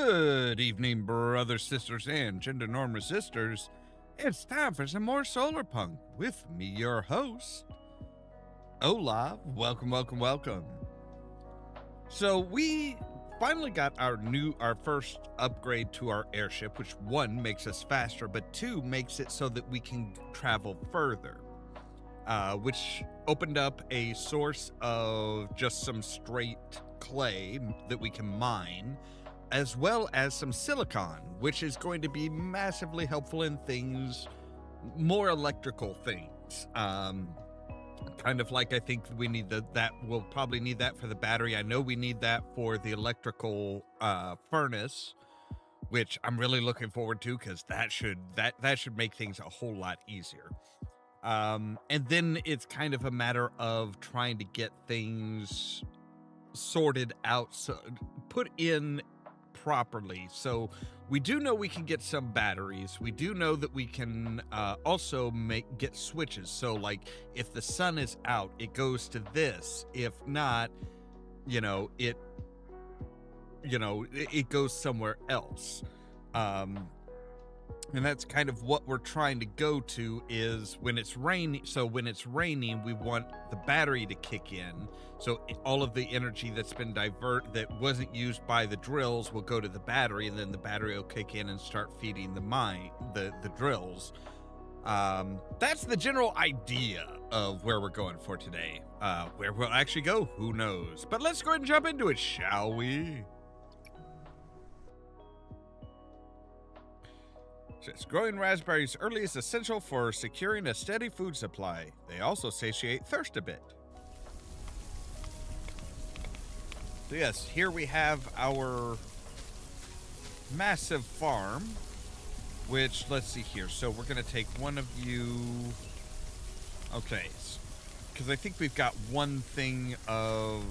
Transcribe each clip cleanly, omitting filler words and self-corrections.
Good evening, brothers, sisters, and gender norm resistors. It's time for some more solar punk with me, your host, Ollamh. Welcome. So we finally got our first upgrade to our airship, which one makes us faster, but two makes it so that we can travel further, which opened up a source of just some straight clay that we can mine, as well as some silicon, which is going to be massively helpful in things, more electrical things. Kind of like I think we need that we'll probably need that for the battery. I know we need that for the electrical furnace, which I'm really looking forward to because that should make things a whole lot easier. And then it's kind of a matter of trying to get things sorted out, so put in properly. So we do know we can get some batteries. We do know that we can also get switches. So like if the sun is out, it goes to this. If not, it goes somewhere else. And that's kind of what we're trying to go to, is when it's raining. So when it's raining, we want the battery to kick in. So all of the energy that's been that wasn't used by the drills will go to the battery, and then the battery will kick in and start feeding the drills. That's the general idea of where we're going for today. Where we'll actually go, who knows? But let's go ahead and jump into it, shall we? Since growing raspberries early is essential for securing a steady food supply, they also satiate thirst a bit. So yes, here we have our massive farm, which, let's see here. So we're going to take one of you. Okay, because I think we've got one thing of,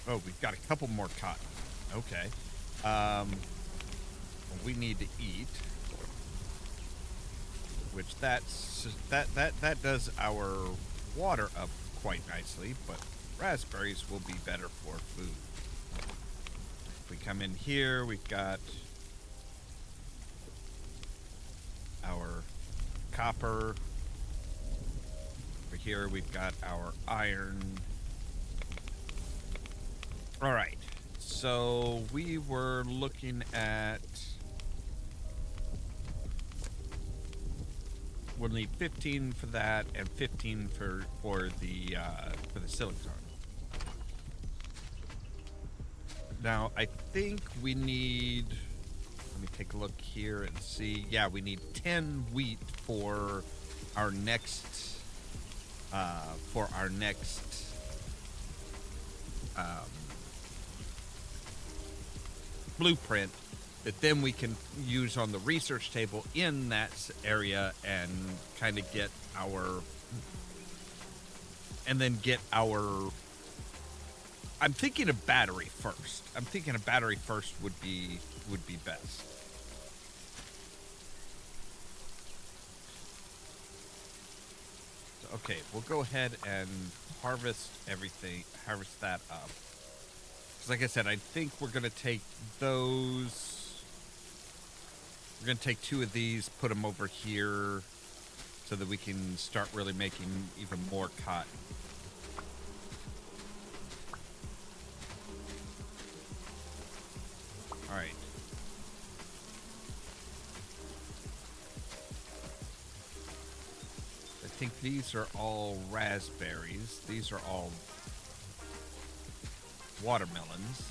we've got a couple more cotton. Okay. We need to eat, which that does our water up quite nicely, but raspberries will be better for food. If we come in here, we've got our copper. Over here, we've got our iron. All right. So we were looking at, we'll need 15 for that and 15 for the silicon. Now I think we need, let me take a look here and see. Yeah, we need 10 wheat for our next blueprint that then we can use on the research table in that area and kind of get our, I'm thinking a battery first. Would be best. So, okay, we'll go ahead and harvest that up. Like I said, I think we're going to take those. We're going to take two of these, put them over here so that we can start really making even more cotton. All right. I think these are all raspberries. These are all watermelons.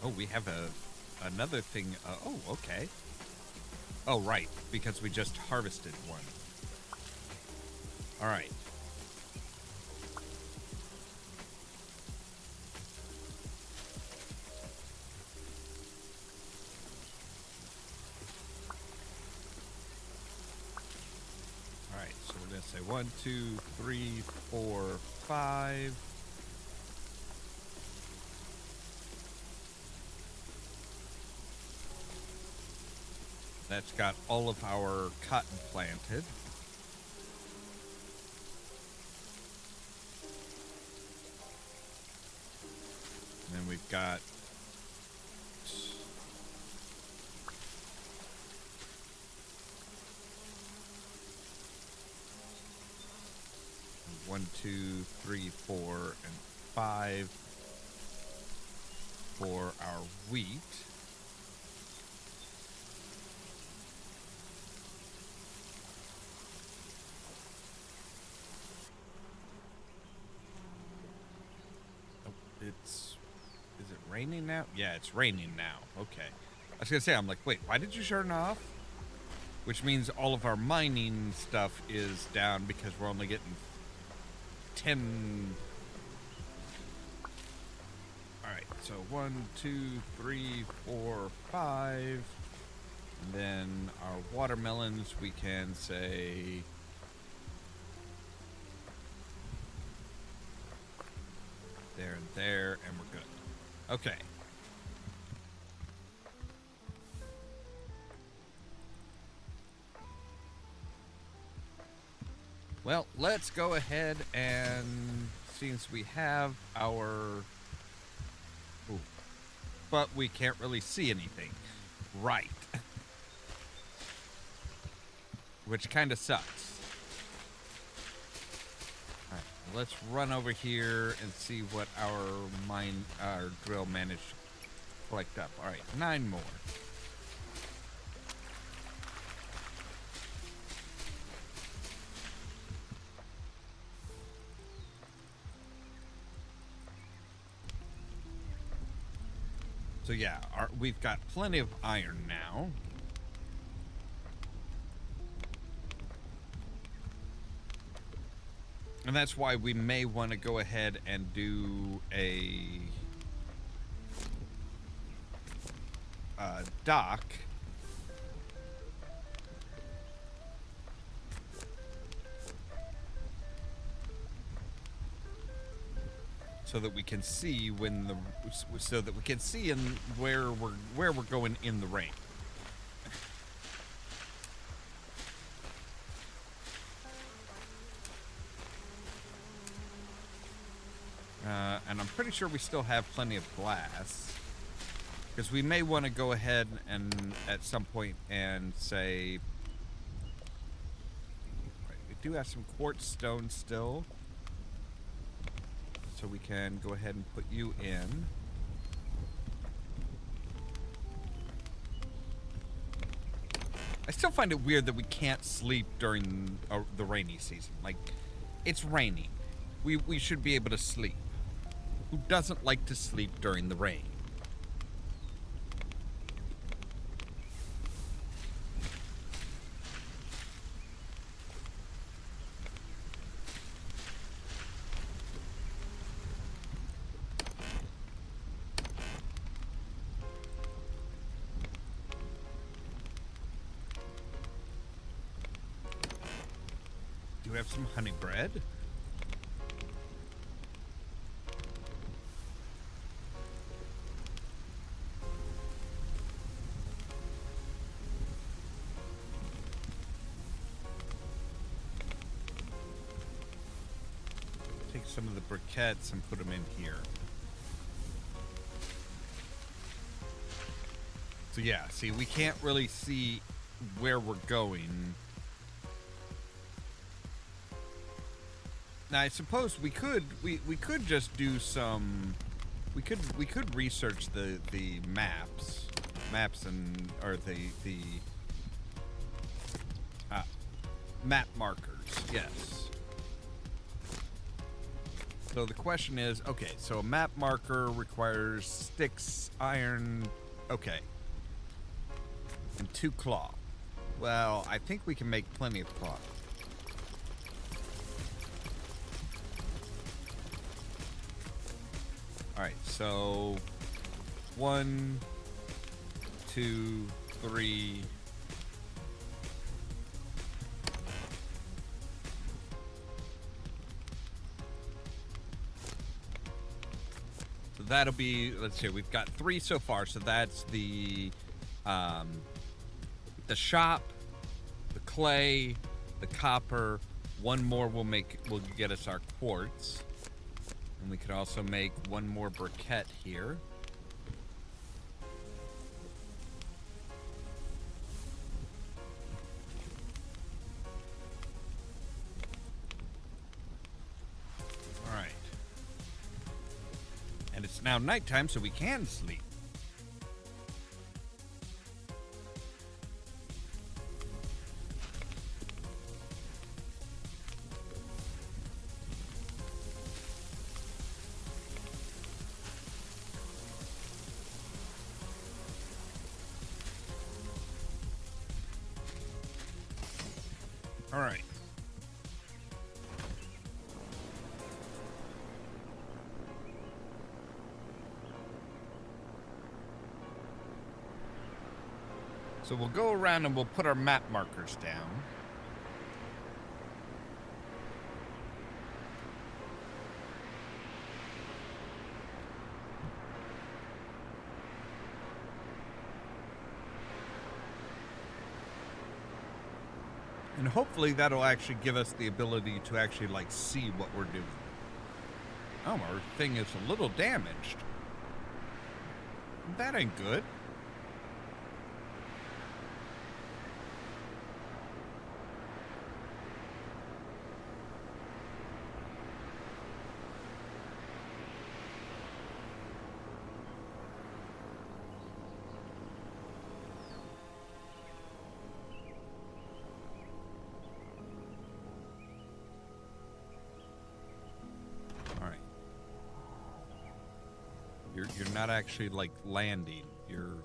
Oh, we have another thing. Oh, okay. Oh, right, because we just harvested one. All right. So we're going to say 1, 2, 3, 4, 5. That's got all of our cotton planted. And then we've got 1, 2, 3, 4, and 5 for our wheat. Oh, is it raining now? Yeah, it's raining now. Okay. I was gonna say, I'm like, wait, why did you turn off? Which means all of our mining stuff is down because we're only getting 10. Alright, so 1, 2, 3, 4, 5. And then our watermelons, we can say there and there, and we're good. Okay. Well, let's go ahead and, since we have our... Ooh, but we can't really see anything. Right. Which kind of sucks. Alright, let's run over here and see what our drill managed to collect up. Alright, 9 more. So yeah, we've got plenty of iron now. And that's why we may want to go ahead and do a dock. So that we can see when where we're going in the rain. And I'm pretty sure we still have plenty of glass, because we may want to go ahead and at some point and say, right, we do have some quartz stone still. So we can go ahead and put you in. I still find it weird that we can't sleep during the rainy season. Like, it's raining. We should be able to sleep. Who doesn't like to sleep during the rain? Do we have some honey bread? Take some of the briquettes and put them in here. So yeah, see, we can't really see where we're going. Now I suppose we could just do some, we could research the maps and or the map markers. Yes. So the question is, okay, so a map marker requires sticks, iron, okay, and 2 cloth. Well, I think we can make plenty of cloth. Alright, so 1, 2, 3. So that'll be, let's see, we've got 3 so far, so that's the the shop, the clay, the copper. One more will get us our quartz. And we can also make one more briquette here. All right. And it's now nighttime, so we can sleep. All right. So we'll go around and we'll put our map markers down. And hopefully that'll actually give us the ability to actually, like, see what we're doing. Oh, our thing is a little damaged. That ain't good. You're not actually, like, landing. You're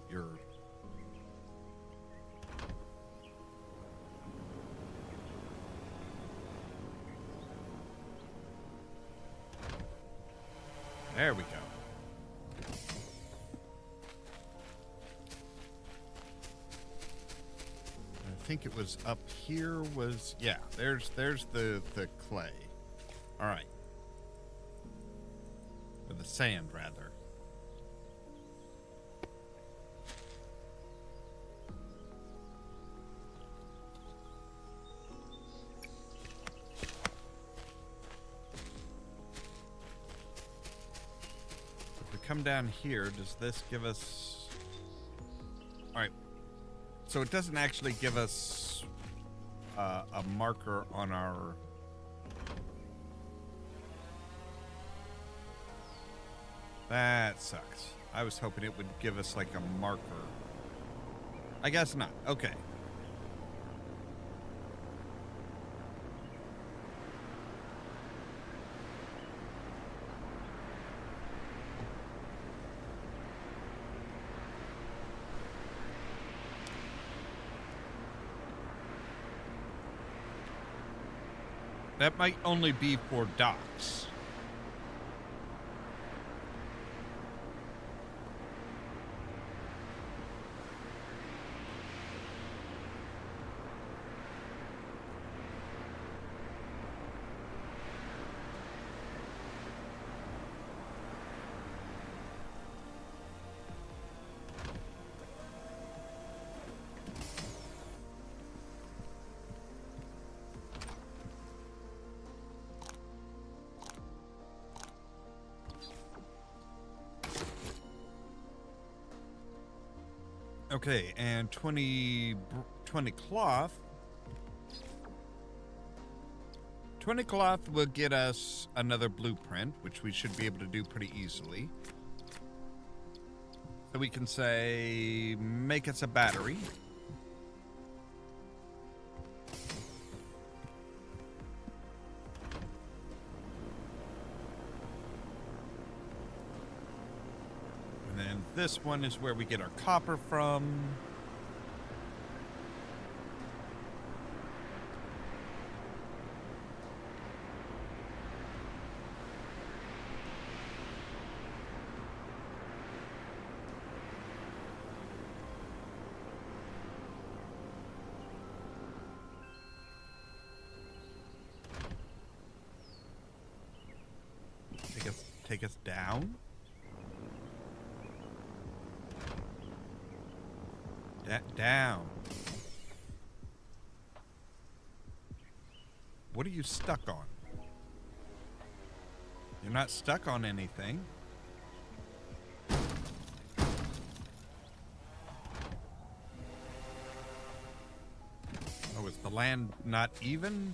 There we go. I think it was up here was, yeah, there's the clay. All right. Or the sand, rather. Come down here, does this give us... Alright, so it doesn't actually give us a marker on our... That sucks. I was hoping it would give us like a marker. I guess not. Okay. That might only be for docks. Okay, and 20 cloth. 20 cloth will get us another blueprint, which we should be able to do pretty easily. So we can say, make us a battery. This one is where we get our copper from. Take us down. Down. What are you stuck on? You're not stuck on anything. Oh, is the land not even?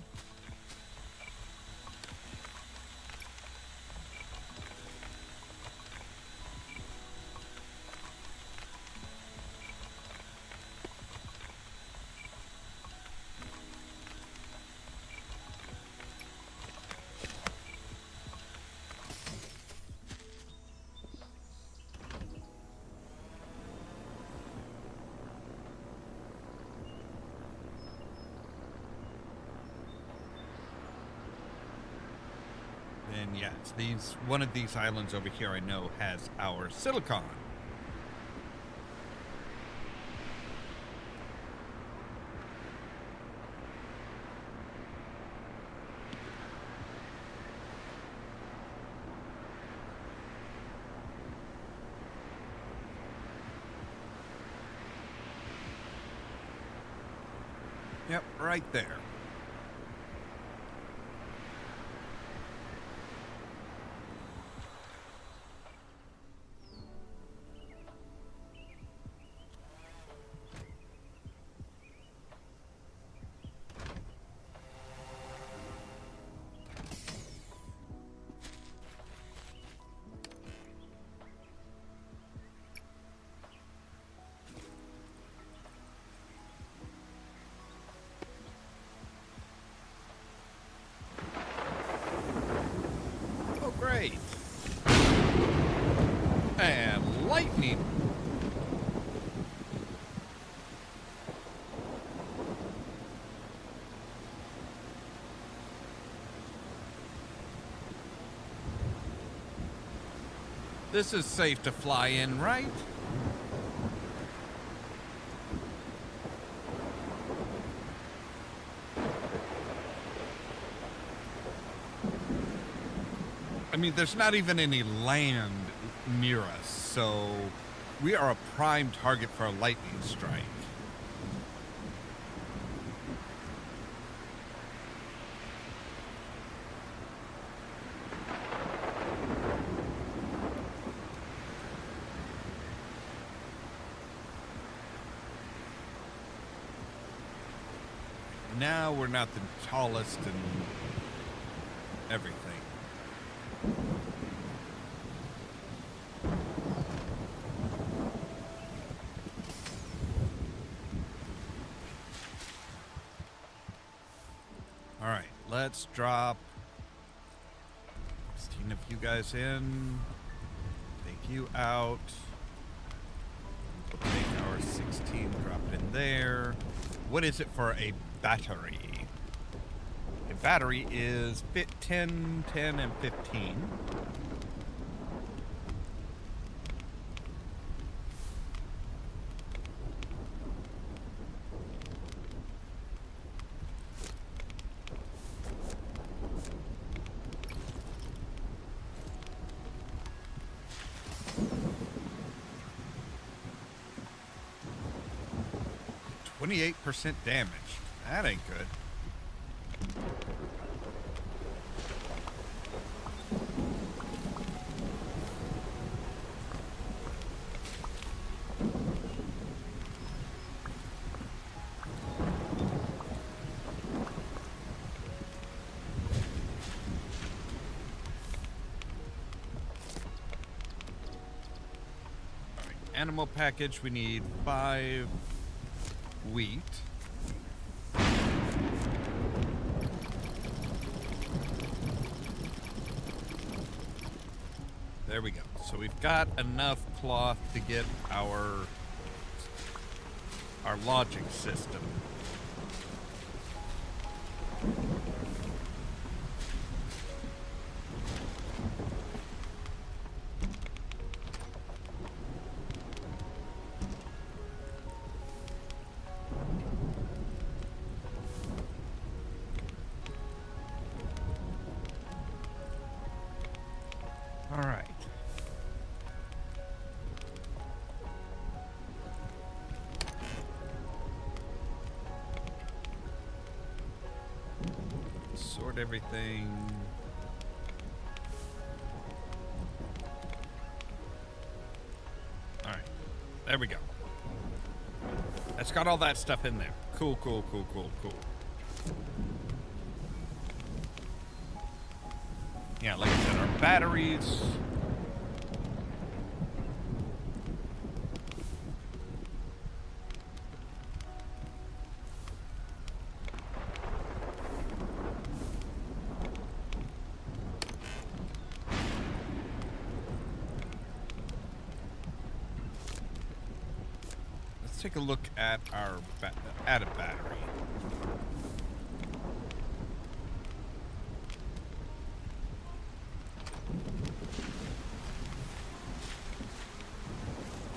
And yes, one of these islands over here I know has our silicon. Yep, right there. Great. And lightning. This is safe to fly in, right? I mean, there's not even any land near us, so we are a prime target for a lightning strike. Now we're not the tallest and everything. All right, let's drop 16 of you guys in. Take you out. We'll take our 16, drop it in there. What is it for a battery? A battery is 10, 10, and 15. %, damage. That ain't good. All right, animal package, we need 5 wheat. There we go. So we've got enough cloth to get our lodging system. All right. record everything. All right, there we go. That's got all that stuff in there. Cool, cool, cool, cool, cool. Yeah, like I said, our batteries. Let's take a look at our at a battery.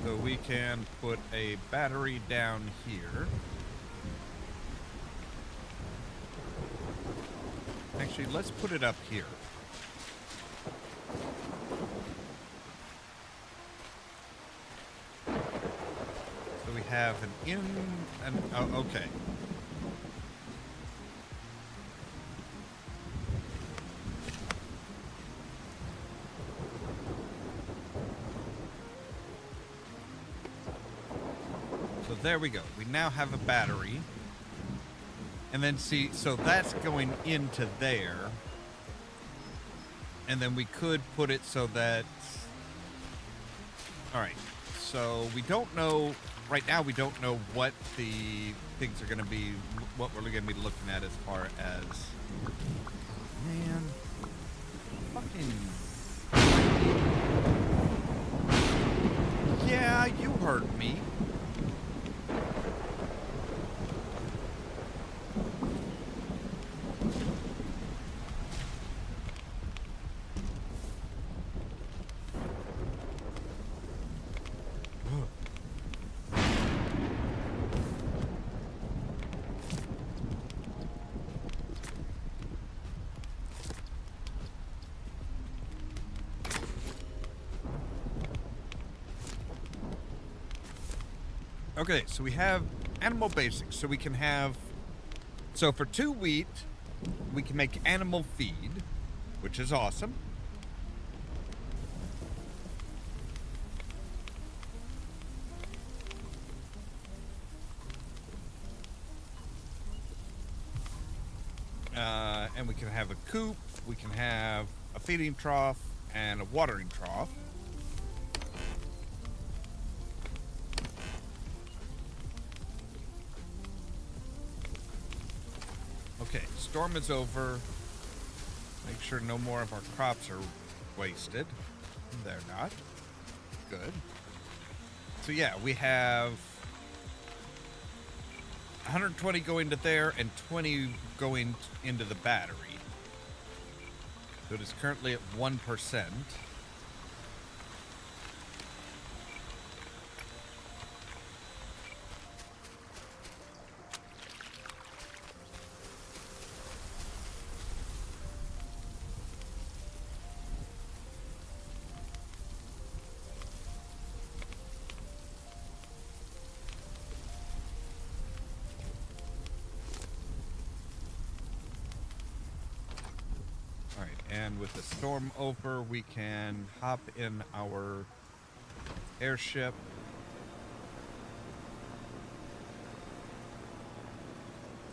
So we can put a battery down here. Actually, let's put it up here. So we have an in and oh, okay. So there we go. We now have a battery. And then see, so that's going into there. And then we could put it so that... All right. So we don't know, right now we don't know what the things are going to be, what we're going to be looking at as far as... Man. Fucking... Yeah, you heard me. Okay, so we have animal basics. So we can have... So for 2 wheat, we can make animal feed, which is awesome. And we can have a coop, we can have a feeding trough, and a watering trough. Okay, storm is over. Make sure no more of our crops are wasted. They're not. Good. So yeah, we have 120 going to there and 20 going into the battery. So it is currently at 1%. And with the storm over, we can hop in our airship.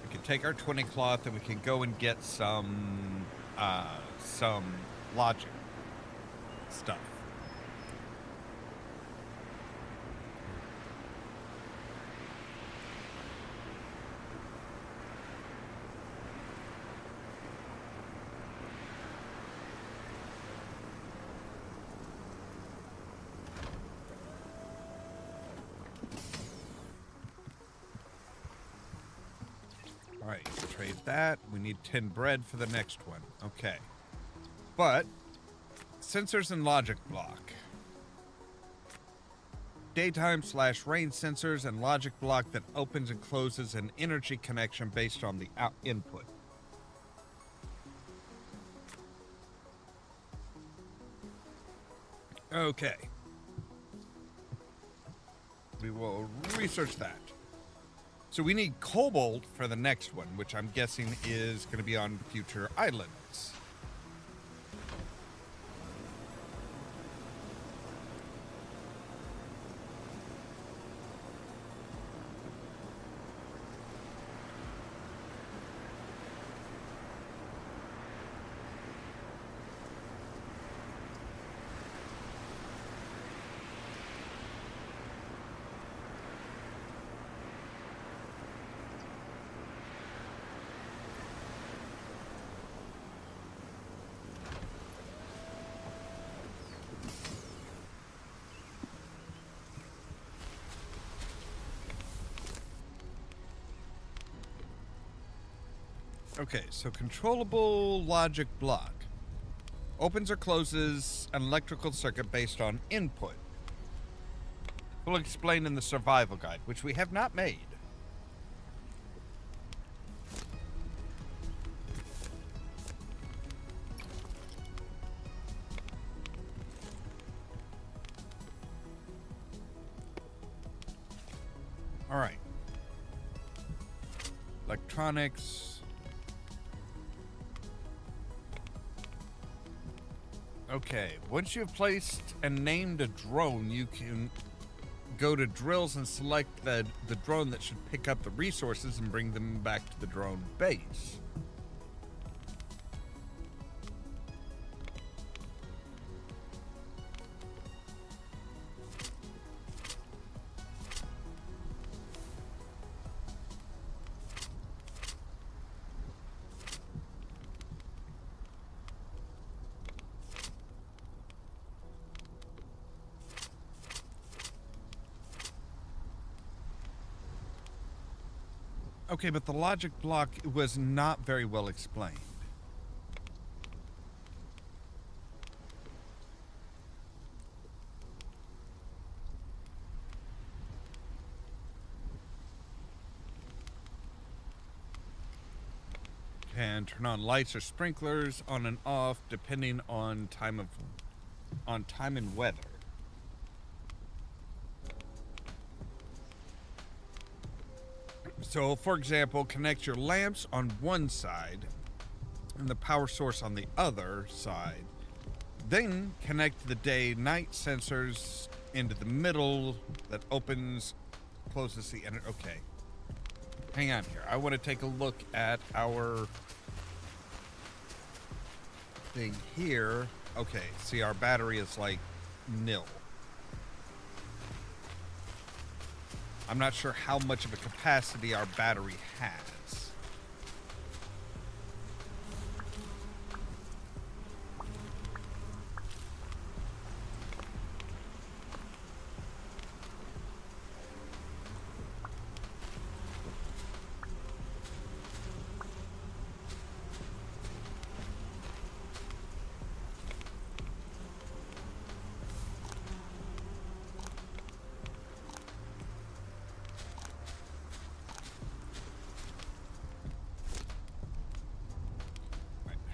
We can take our 20 cloth and we can go and get some logic stuff. All right, trade that. We need 10 bread for the next one. Okay. But, sensors and logic block. Daytime/rain sensors and logic block that opens and closes an energy connection based on the input. Okay. We will research that. So we need cobalt for the next one, which I'm guessing is going to be on future islands. Okay, so controllable logic block. Opens or closes an electrical circuit based on input. We'll explain in the survival guide, which we have not made. All right. Electronics. Okay, once you've placed and named a drone, you can go to drills and select the drone that should pick up the resources and bring them back to the drone base. Okay, but the logic block was not very well explained. And turn on lights or sprinklers on and off depending on time and weather. So, for example, connect your lamps on one side and the power source on the other side. Then connect the day-night sensors into the middle that opens, closes the energy. Okay. Hang on here. I want to take a look at our thing here. Okay, see, our battery is like nil. I'm not sure how much of a capacity our battery has.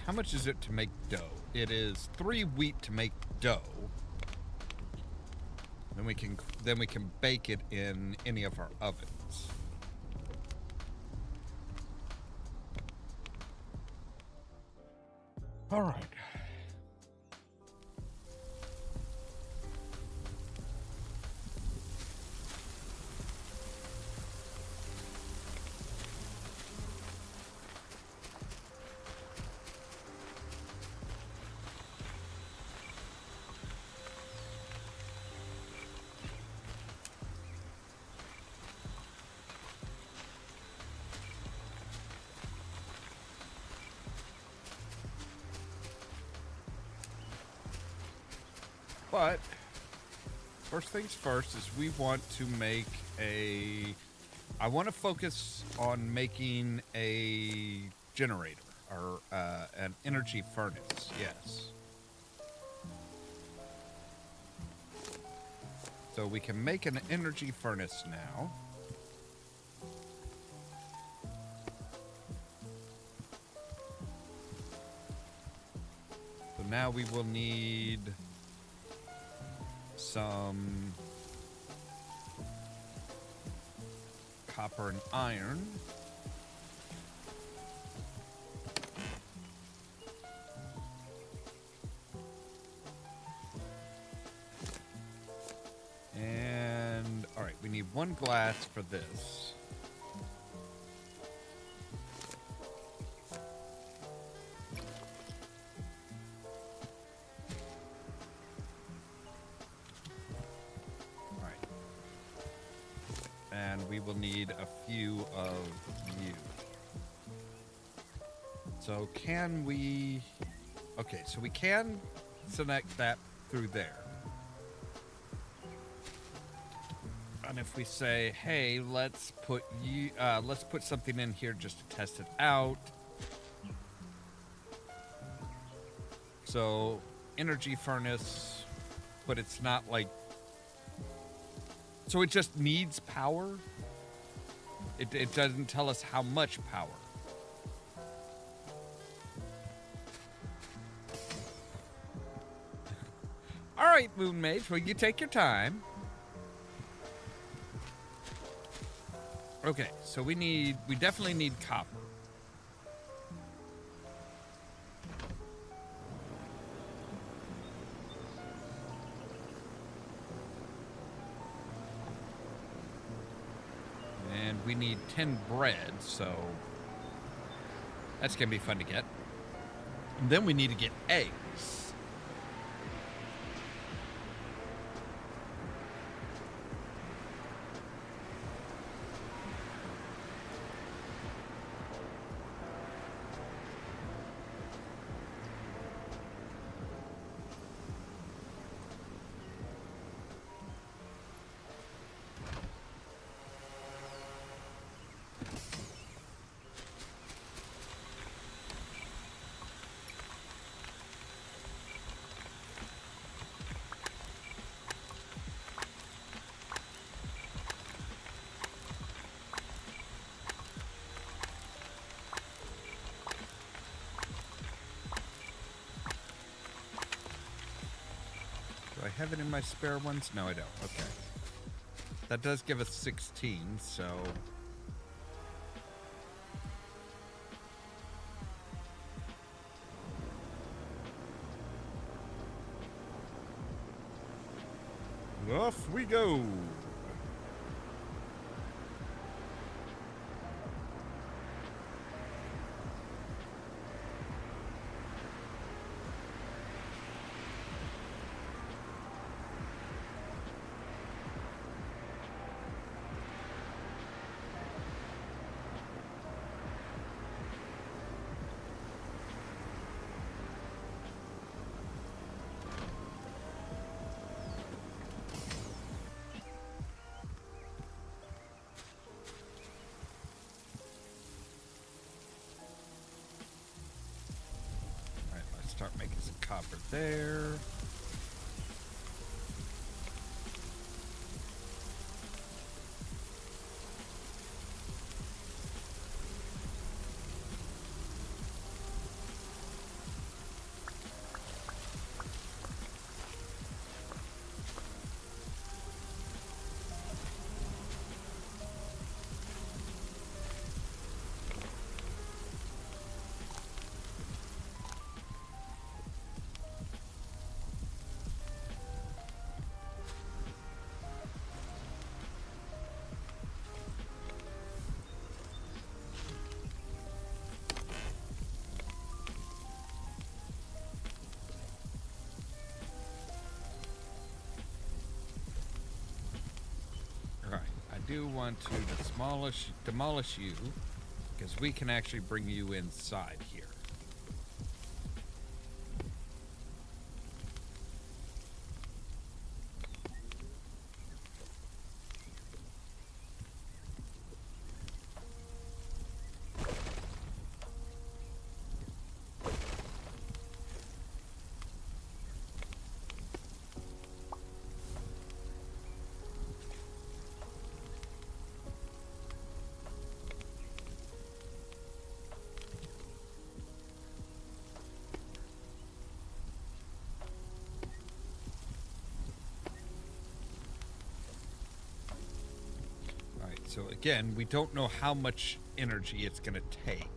How much is it to make dough? It is 3 wheat to make dough. Then we can bake it in any of our ovens. All right. But first things first is we want to make I want to focus on making a generator or an energy furnace. Yes. So we can make an energy furnace now. So now we will need some copper and iron. And, all right, we need 1 glass for this. All right. And we will need a few of you. So can we... Okay, so we can select that through there. And if we say, hey, let's put something in here just to test it out. So, energy furnace, but it's not like... So it just needs power? It doesn't tell us how much power. All right, Moon Mage, well, you take your time. Okay, so we definitely need copper. And we need 10 bread, so that's gonna be fun to get. And then we need to get eggs. Do I have it in my spare ones? No, I don't. Okay. That does give us 16, so... Off we go! Start making some copper there. I do want to demolish you, because we can actually bring you inside here. So again, we don't know how much energy it's going to take.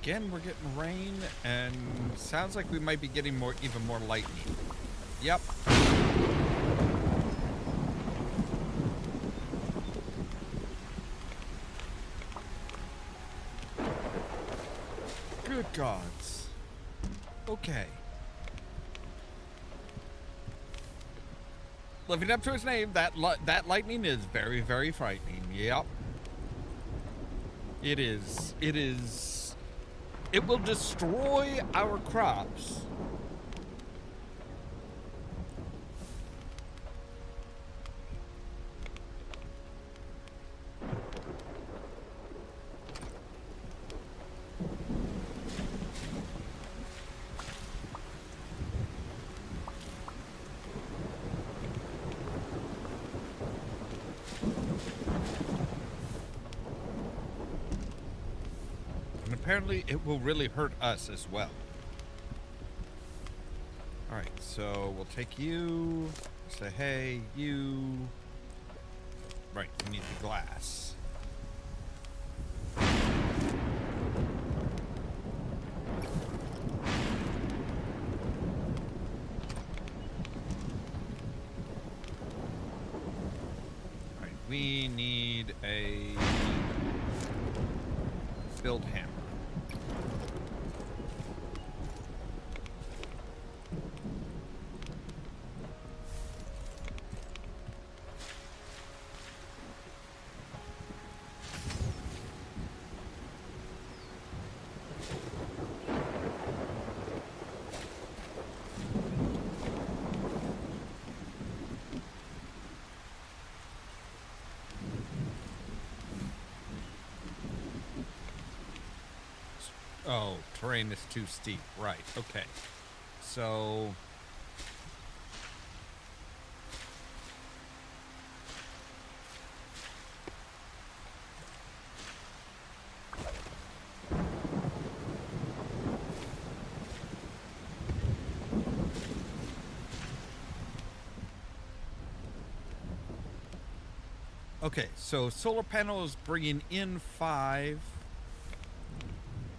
Again, we're getting rain, and sounds like we might be getting even more lightning. Yep. Good gods. Okay. Living up to its name, that lightning is very, very frightening. Yep. It is. It is. It will destroy our crops. Apparently, it will really hurt us as well. Alright, so we'll take you. Say, hey, you. Right, we need the glass. Alright, we need a build hammer. Oh, terrain is too steep. Right, okay. So... Okay, so solar panel is bringing in 5.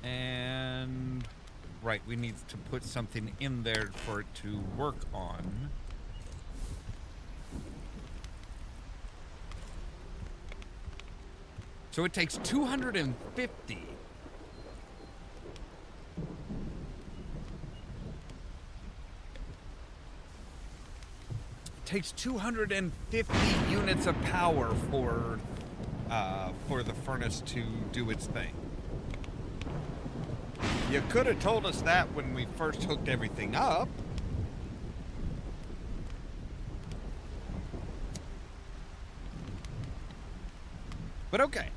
And... Right, we need to put something in there for it to work on. So it takes 250. It takes 250 units of power for the furnace to do its thing. You could have told us that when we first hooked everything up. But okay.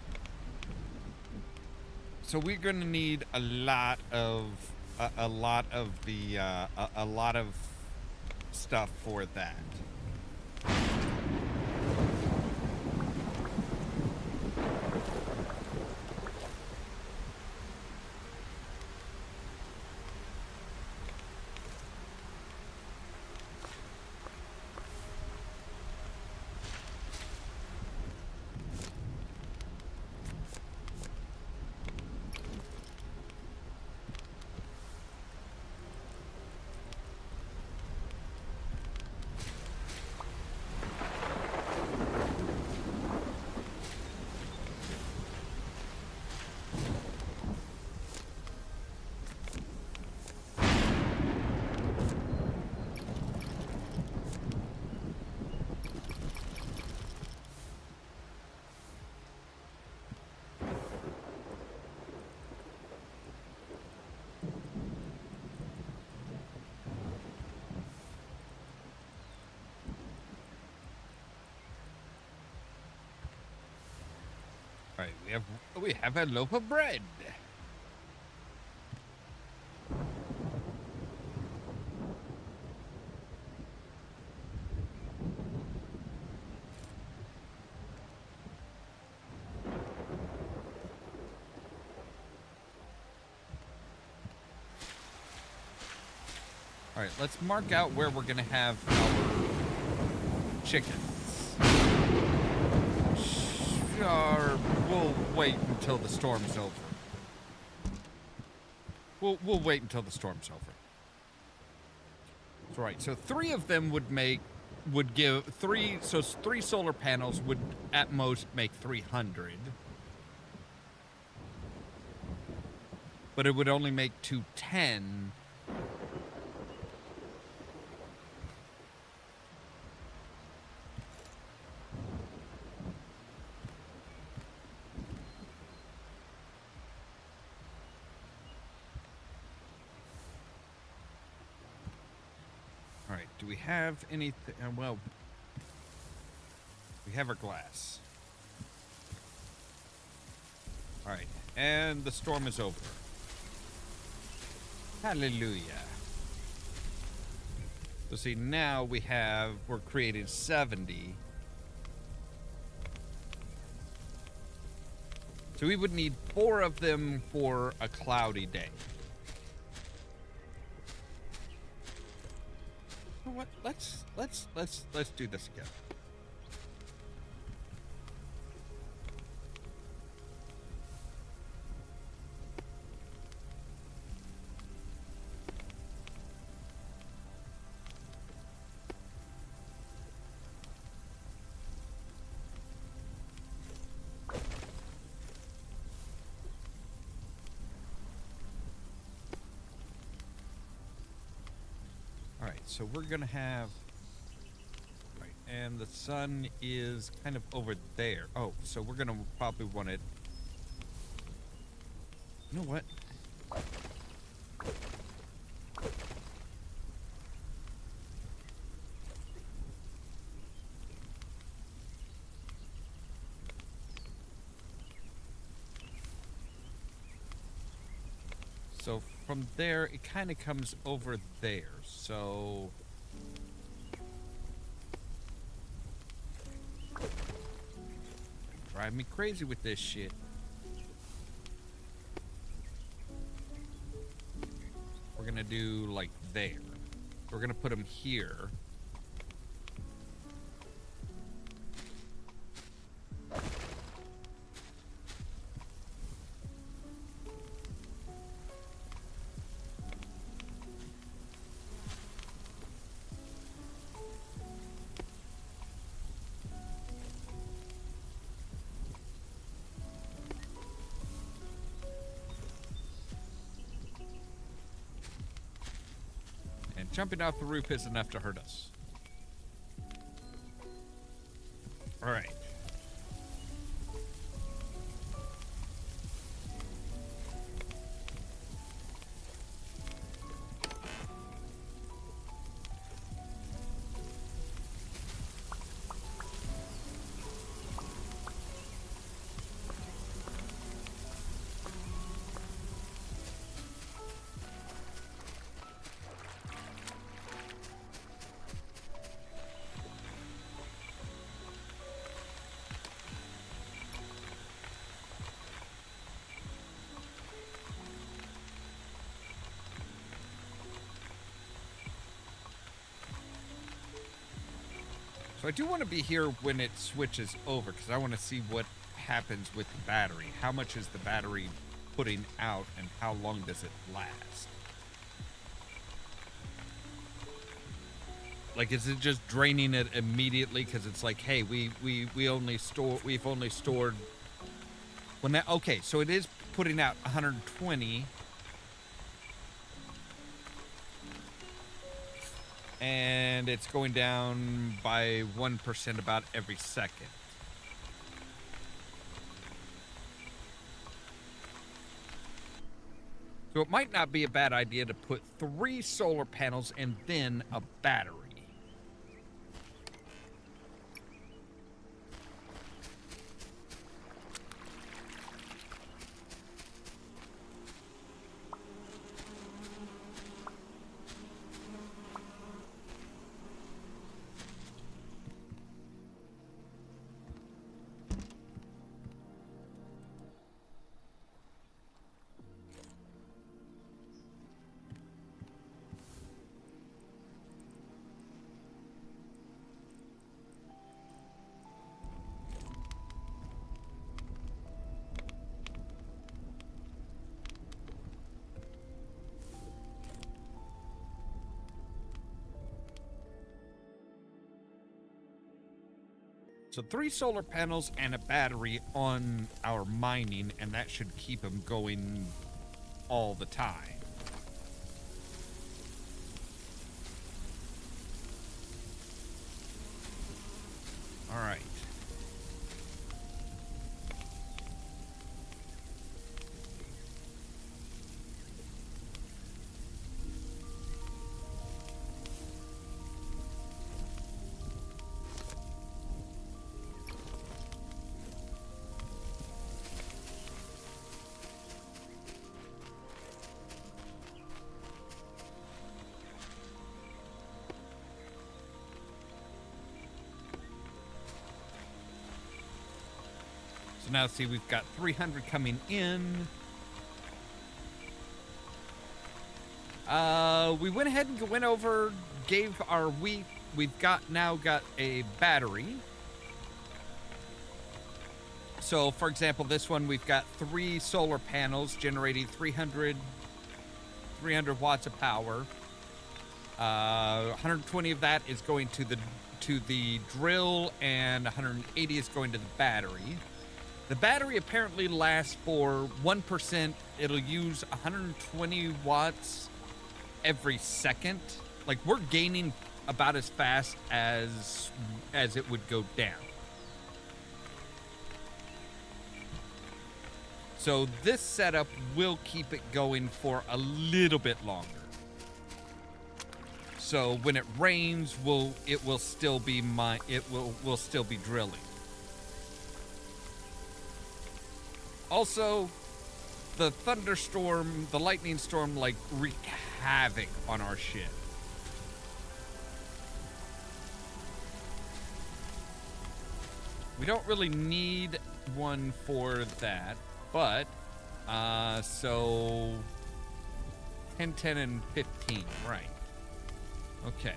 So we're going to need a lot of stuff for that. Right, we have a loaf of bread. All right, let's mark out where we're going to have our chickens. Sure, we'll wait until the storm's over. We'll wait until the storm's over. That's right. So 3 of them would give 3. So 3 solar panels would at most make 300. But it would only make 210. All right, do we have anything? Well, we have our glass. All right, and the storm is over. Hallelujah. So see, now we're creating 70. So we would need 4 of them for a cloudy day. You know what? Let's do this again. So we're gonna have, right, and the sun is kind of over there. Oh, so we're gonna probably want it. You know what? So from there, it kind of comes over there. So drive me crazy with this shit. We're gonna do like there. We're gonna put them here. Jumping off the roof is enough to hurt us. All right. So I do want to be here when it switches over, because I want to see what happens with the battery. How much is the battery putting out, and how long does it last? Like, is it just draining it immediately? Because it's like, hey, we've only stored. When that, okay, so it is putting out 120. And it's going down by 1% about every second. So it might not be a bad idea to put 3 solar panels and then a battery. So 3 solar panels and a battery on our mining, and that should keep them going all the time. All right. So now see, we've got 300 coming in. We went ahead and went over, gave our wheat. We've now got a battery. So for example, this one, we've got 3 solar panels generating 300 watts of power. 120 of that is going to the drill, and 180 is going to the battery. The battery apparently lasts for 1%. It'll use 120 watts every second. Like, we're gaining about as fast as it would go down. So this setup will keep it going for a little bit longer. So when it rains, it will still be we'll still be drilling. Also, the thunderstorm, the lightning storm, like, wreaked havoc on our shit. We don't really need one for that, but, so 10, 10, and 15, right. Okay.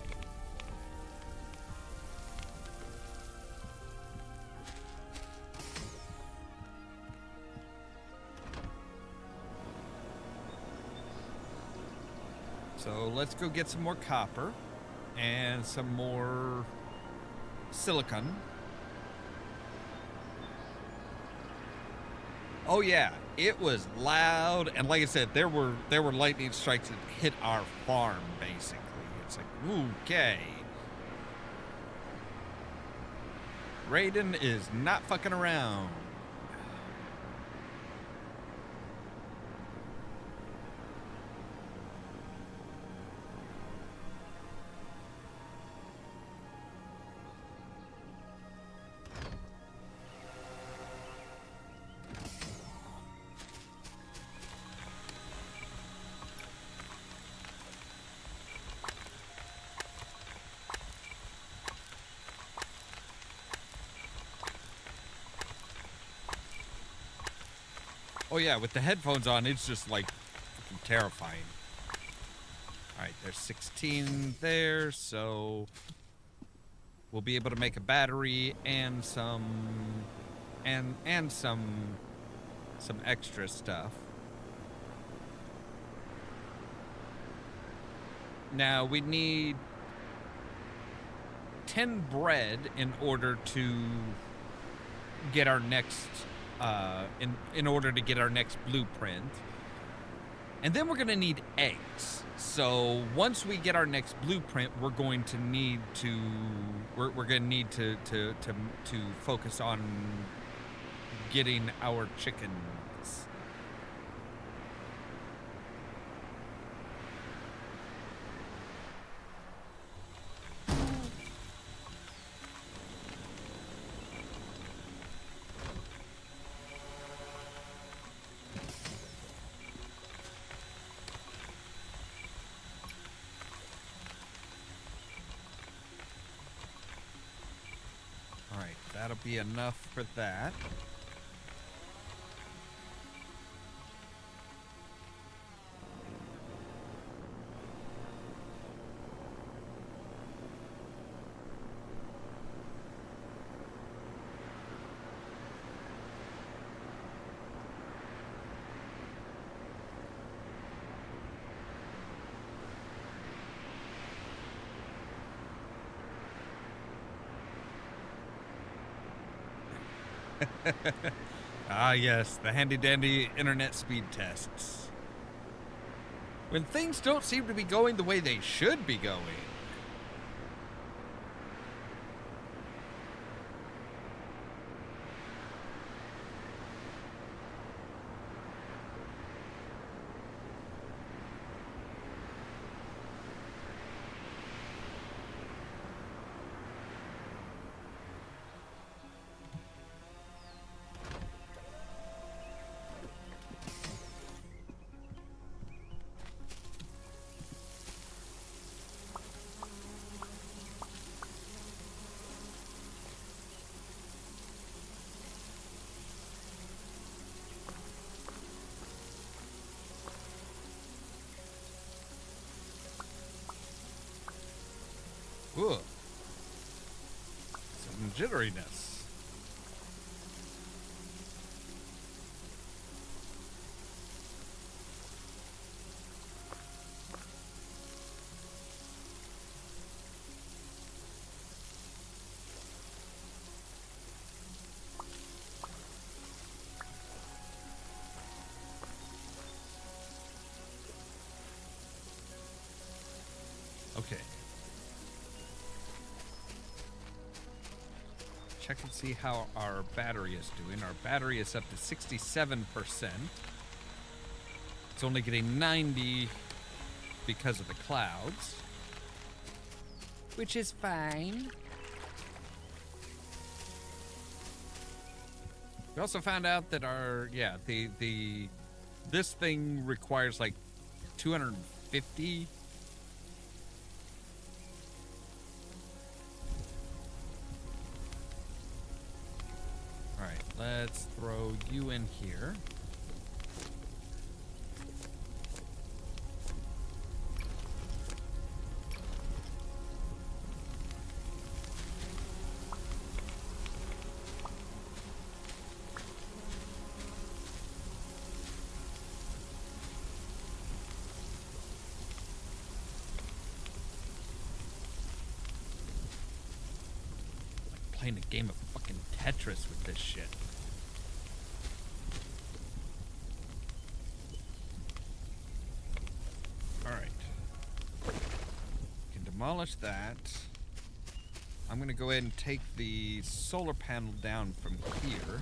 So let's go get some more copper and some more silicon. Oh yeah, it was loud, and like I said, there were lightning strikes that hit our farm basically. It's like, okay. Raiden is not fucking around. Oh yeah, with the headphones on, it's just like terrifying. All right, there's 16 there, so we'll be able to make a battery and some some extra stuff. Now we need 10 bread in order to get our next in order to get our next blueprint. And then we're going to need eggs. So once we get our next blueprint, we're going to need to focus on getting our chickens. That'll be enough for that. Ah, yes, the handy dandy internet speed tests. When things don't seem to be going the way they should be going. Ooh. Some jitteriness. Okay. Check and see how our battery is doing. Our battery is up to 67%. It's only getting 90 because of the clouds, which is fine. We also found out that our this thing requires like 250. All right, let's throw you in here. Playing a game of fucking Tetris with this shit. Alright. Can demolish that. I'm gonna go ahead and take the solar panel down from here.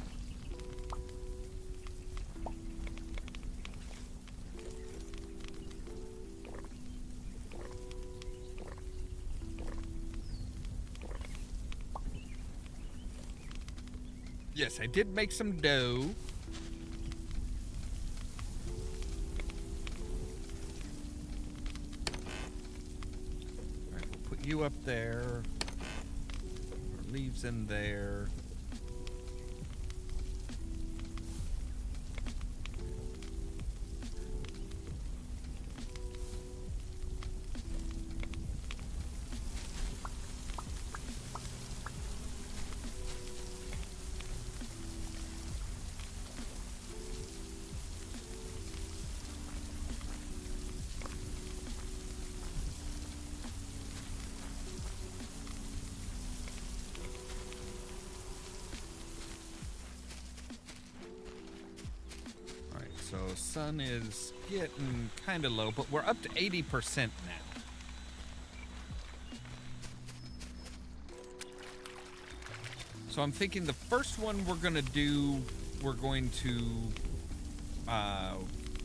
Yes, I did make some dough. Alright, we'll put you up there. Our leaves in there. So sun is getting kind of low, but we're up to 80% now. So I'm thinking the first one we're going to do,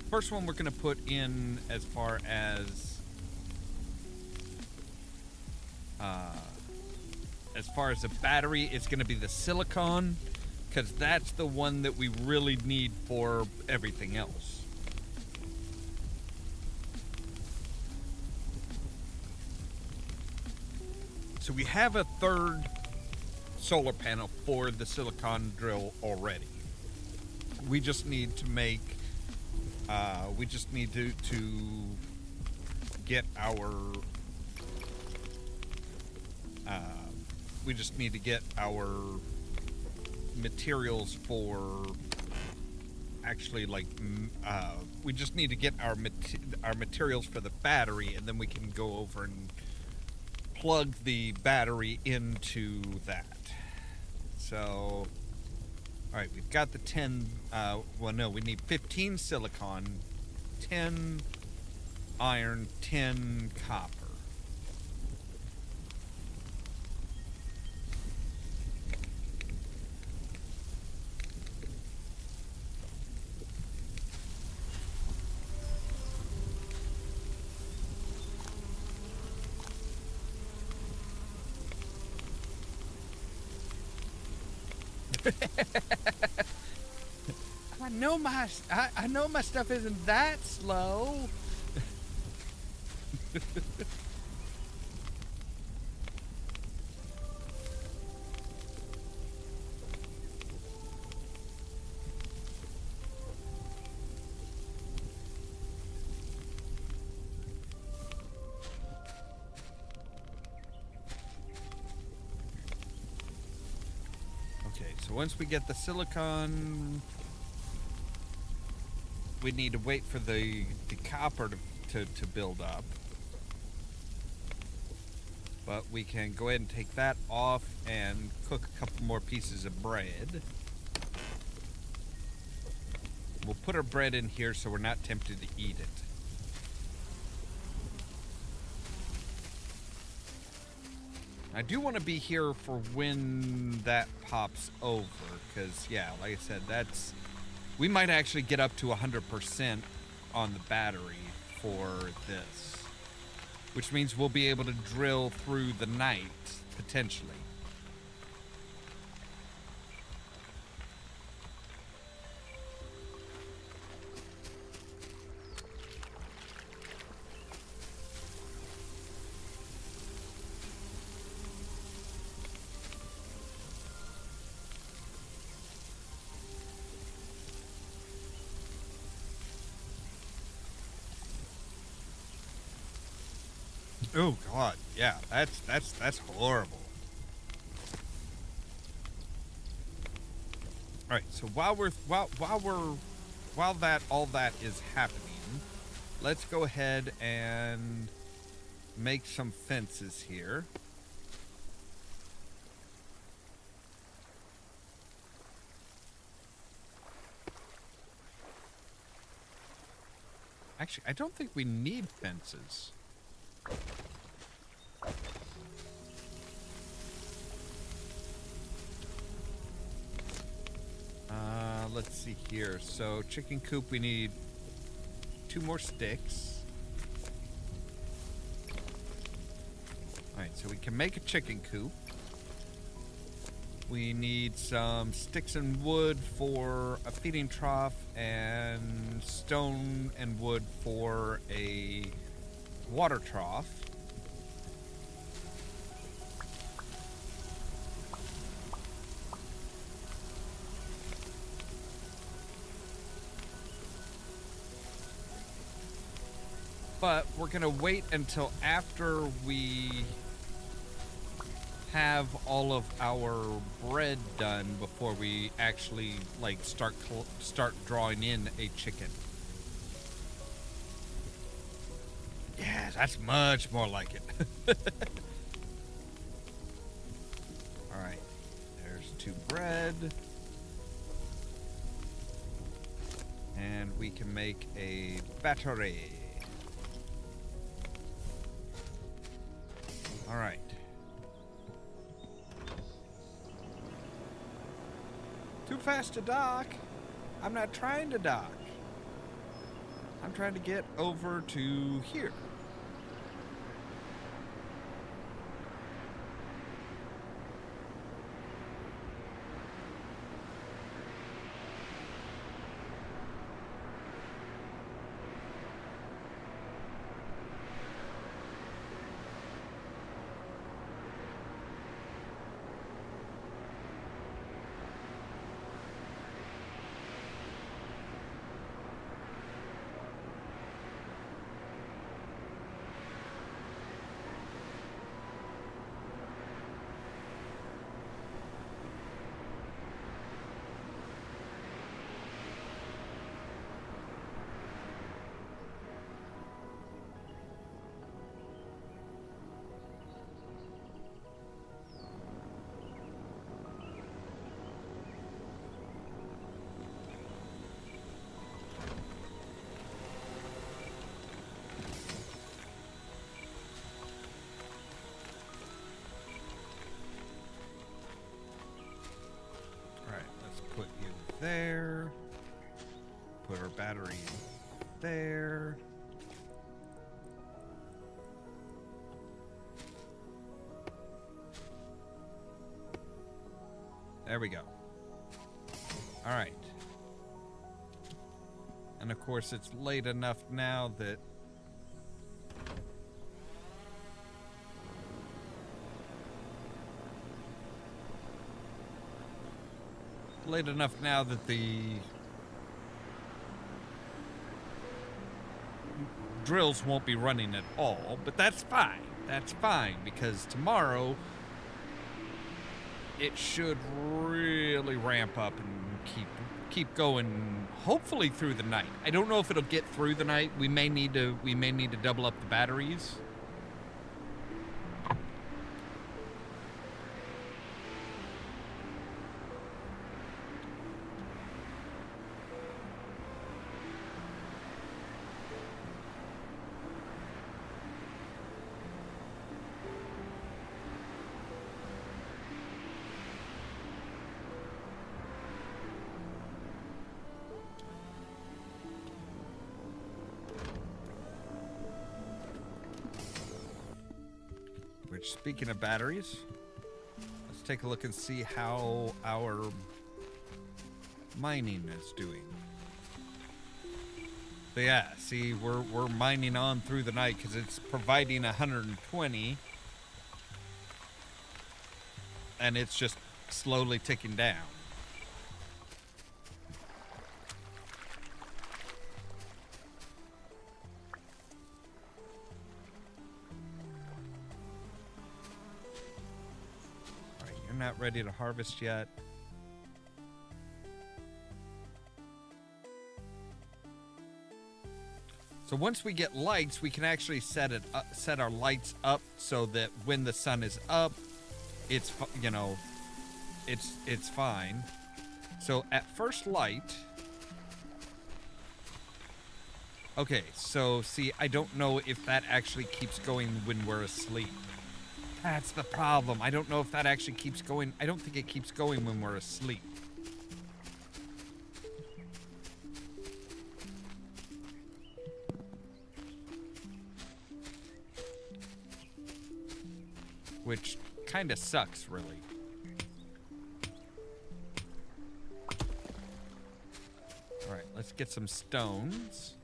first one we're going to put in as far as a battery is going to be the silicon. Because that's the one that we really need for everything else. So we have a third solar panel for the silicon drill already. We just need to make, we just need to get our, materials for actually we just need to get our materials for the battery, and then we can go over and plug the battery into that. So All right, we've got the 10. Well, no, we need 15 silicon, 10 iron, 10 copper. I know my stuff isn't that slow. Okay, so once we get the silicon, we need to wait for the copper to build up. But we can go ahead and take that off and cook a couple more pieces of bread. We'll put our bread in here so we're not tempted to eat it. I do want to be here for when that pops over, because, yeah, like I said, we might actually get up to 100% on the battery for this, which means we'll be able to drill through the night, potentially. Oh God, yeah, that's horrible. All right, so while all that is happening, let's go ahead and make some fences here. Actually, I don't think we need fences. Let's see here. So, chicken coop, we need 2 more sticks. Alright, so we can make a chicken coop. We need some sticks and wood for a feeding trough, and stone and wood for a water trough. But we're going to wait until after we have all of our bread done before we actually start drawing in a chicken. Yeah, that's much more like it. All right, there's 2 bread. And we can make a battery. All right. Too fast to dock. I'm not trying to dock. I'm trying to get over to here. there. Put our battery there. There we go. All right. And of course, it's late enough now that the drills won't be running at all, but that's fine. That's fine, because tomorrow it should really ramp up and keep going, hopefully through the night. I don't know if it'll get through the night. We may need to double up the batteries. Which, speaking of batteries, let's take a look and see how our mining is doing. But yeah, see, we're mining on through the night because it's providing 120, and it's just slowly ticking down. Not ready to harvest yet. So once we get lights, we can actually set our lights up so that when the sun is up, it's it's fine. So at first light, okay. So see, I don't know if that actually keeps going when we're asleep. That's the problem. I don't know if that actually keeps going. I don't think it keeps going when we're asleep. Which kind of sucks, really. All right, let's get some stones.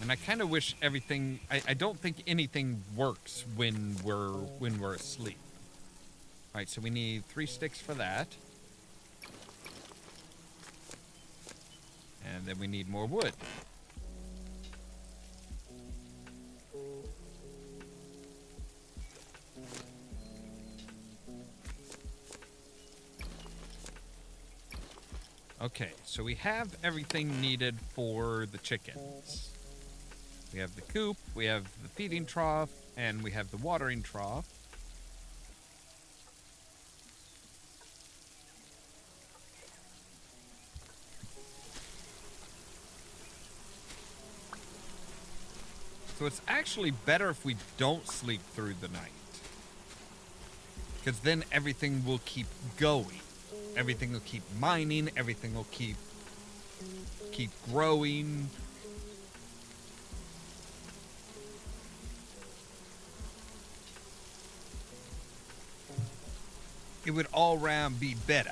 And I kind of wish everything. I don't think anything works when we're asleep. All right, so we need 3 sticks for that, and then we need more wood. Okay, so we have everything needed for the chickens. We have the coop, we have the feeding trough, and we have the watering trough. So it's actually better if we don't sleep through the night, because then everything will keep going. Everything will keep mining, everything will keep growing. It would all round be better.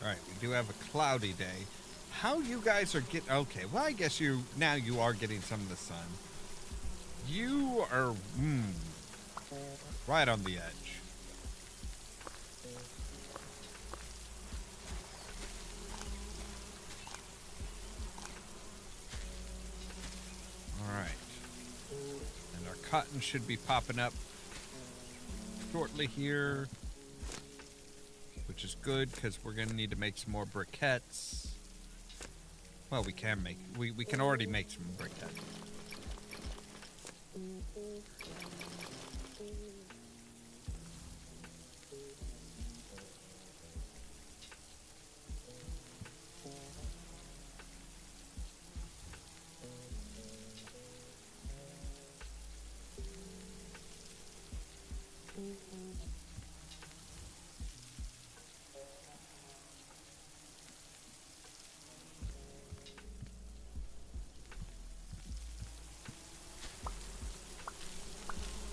All right, we do have a cloudy day. How you guys are getting... Okay, well, I guess you are getting some of the sun. You are right on the edge. All right. And our cotton should be popping up shortly here. which is good because we're going to need to make some more briquettes. Well, we can already make some briquettes.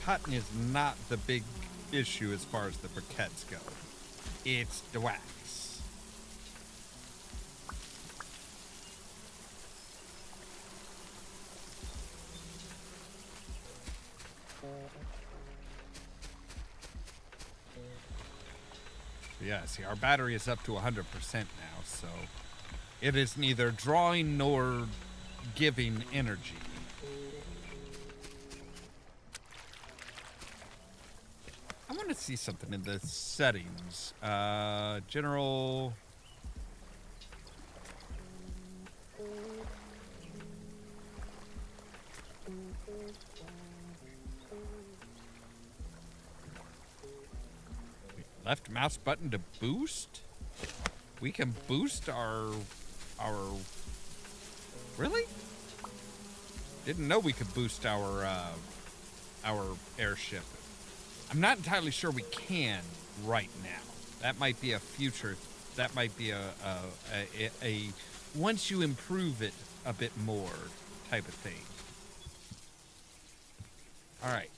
Cotton is not the big issue as far as the briquettes go. It's the wax. Yeah, see, our battery is up to 100% now, so it is neither drawing nor giving energy. I want to see something in the settings. General. Left mouse button to boost? We can boost our... Really? Didn't know we could boost our airship. I'm not entirely sure we can right now. That might be a future. That might be a once you improve it a bit more type of thing. All right.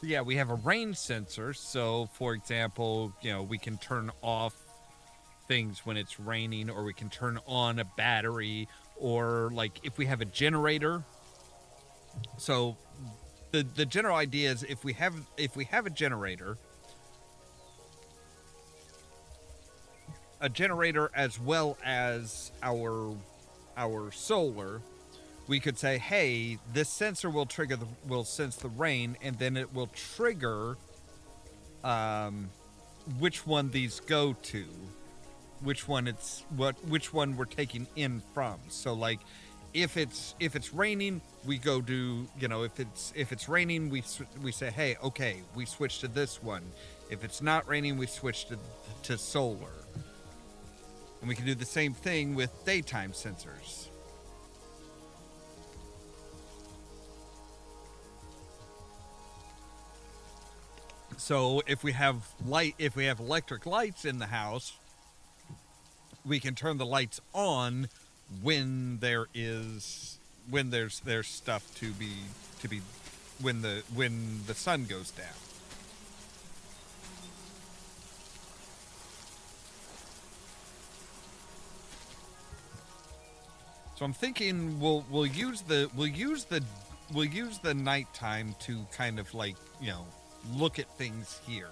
Yeah, we have a rain sensor. So, for example, we can turn off things when it's raining, or we can turn on a battery, or like if we have a generator. So the general idea is if we have a generator as well as our solar, we could say, hey, this sensor will sense the rain, and then it will trigger which one these go to, which one we're taking in from. So like if it's raining, we go to, if it's raining, we say, hey, okay, we switch to this one. If it's not raining, we switch to solar. And we can do the same thing with daytime sensors. So if we have electric lights in the house, we can turn the lights on when there's stuff to be when the sun goes down. So I'm thinking we'll use the nighttime to kind of like, look at things here.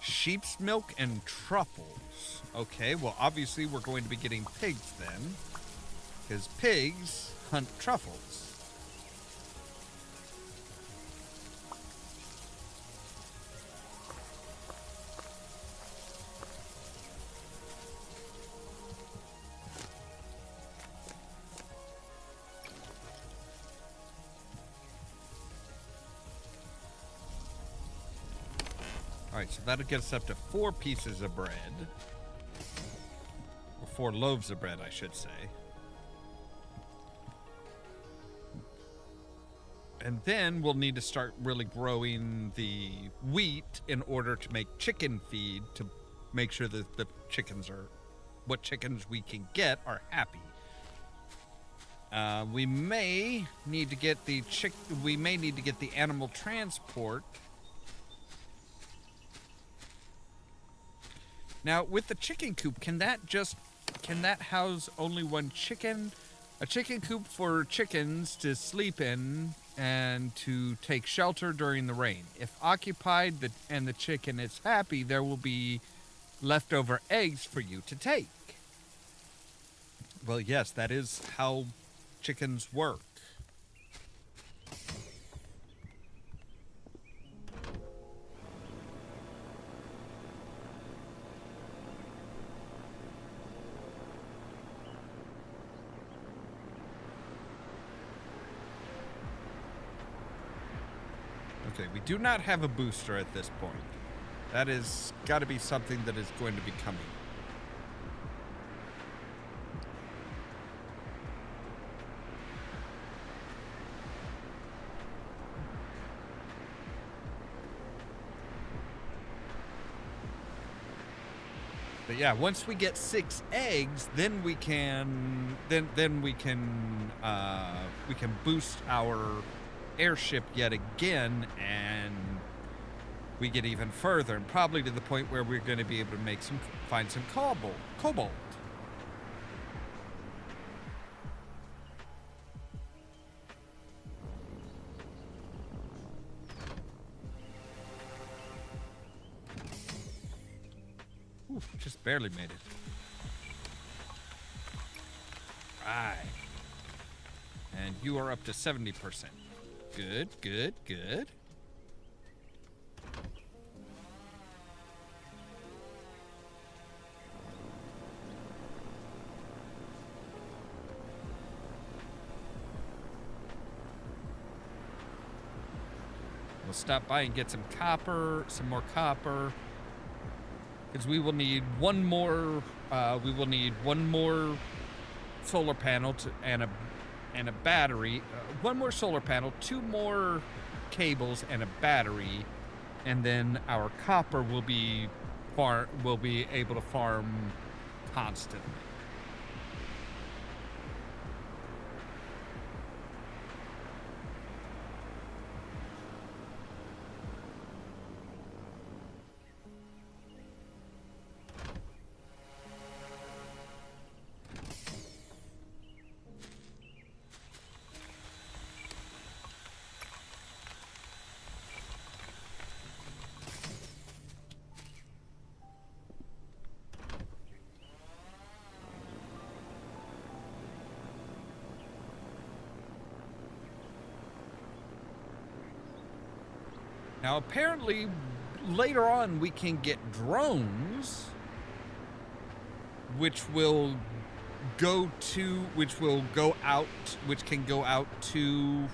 Sheep's milk and truffles. Okay, well, obviously we're going to be getting pigs then, because pigs hunt truffles. Alright, so that'll get us up to 4 pieces of bread. Or 4 loaves of bread, I should say. And then we'll need to start really growing the wheat in order to make chicken feed, to make sure that the chickens what chickens we can get are happy. We may need to get the animal transport. Now, with the chicken coop, can that house only one chicken? A chicken coop for chickens to sleep in and to take shelter during the rain. If occupied and the chicken is happy, there will be leftover eggs for you to take. Well, yes, that is how chickens work. Okay, we do not have a booster at this point. That is got to be something that is going to be coming. But yeah, once we get 6 eggs, then we can we can boost our airship yet again, and we get even further, and probably to the point where we're going to be able to find some cobalt. Ooh, just barely made it. Right. And you are up to 70%. Good, good, good. We'll stop by and get some more copper. Because we will need one more. Solar panel and a battery. One more solar panel, 2 more cables, and a battery, and then our copper will be able to farm constantly. Now, apparently, later on we can get drones, which can go out to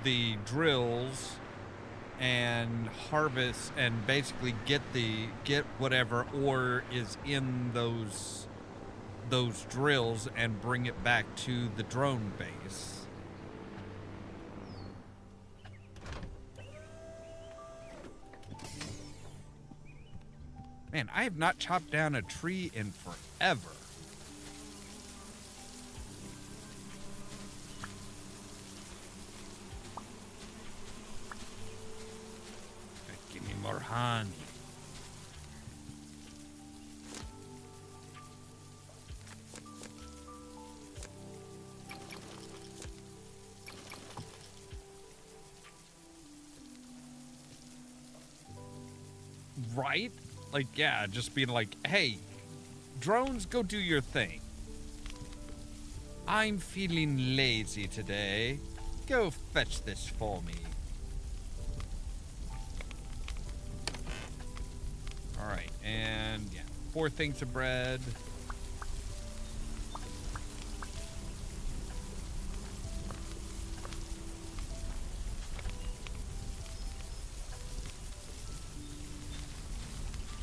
the drills and harvest and basically get whatever ore is in those drills and bring it back to the drone base. Man, I have not chopped down a tree in forever. Give me more honey. Right? Like, yeah, just being like, hey, drones, go do your thing. I'm feeling lazy today. Go fetch this for me. Alright, and yeah, 4 things of bread.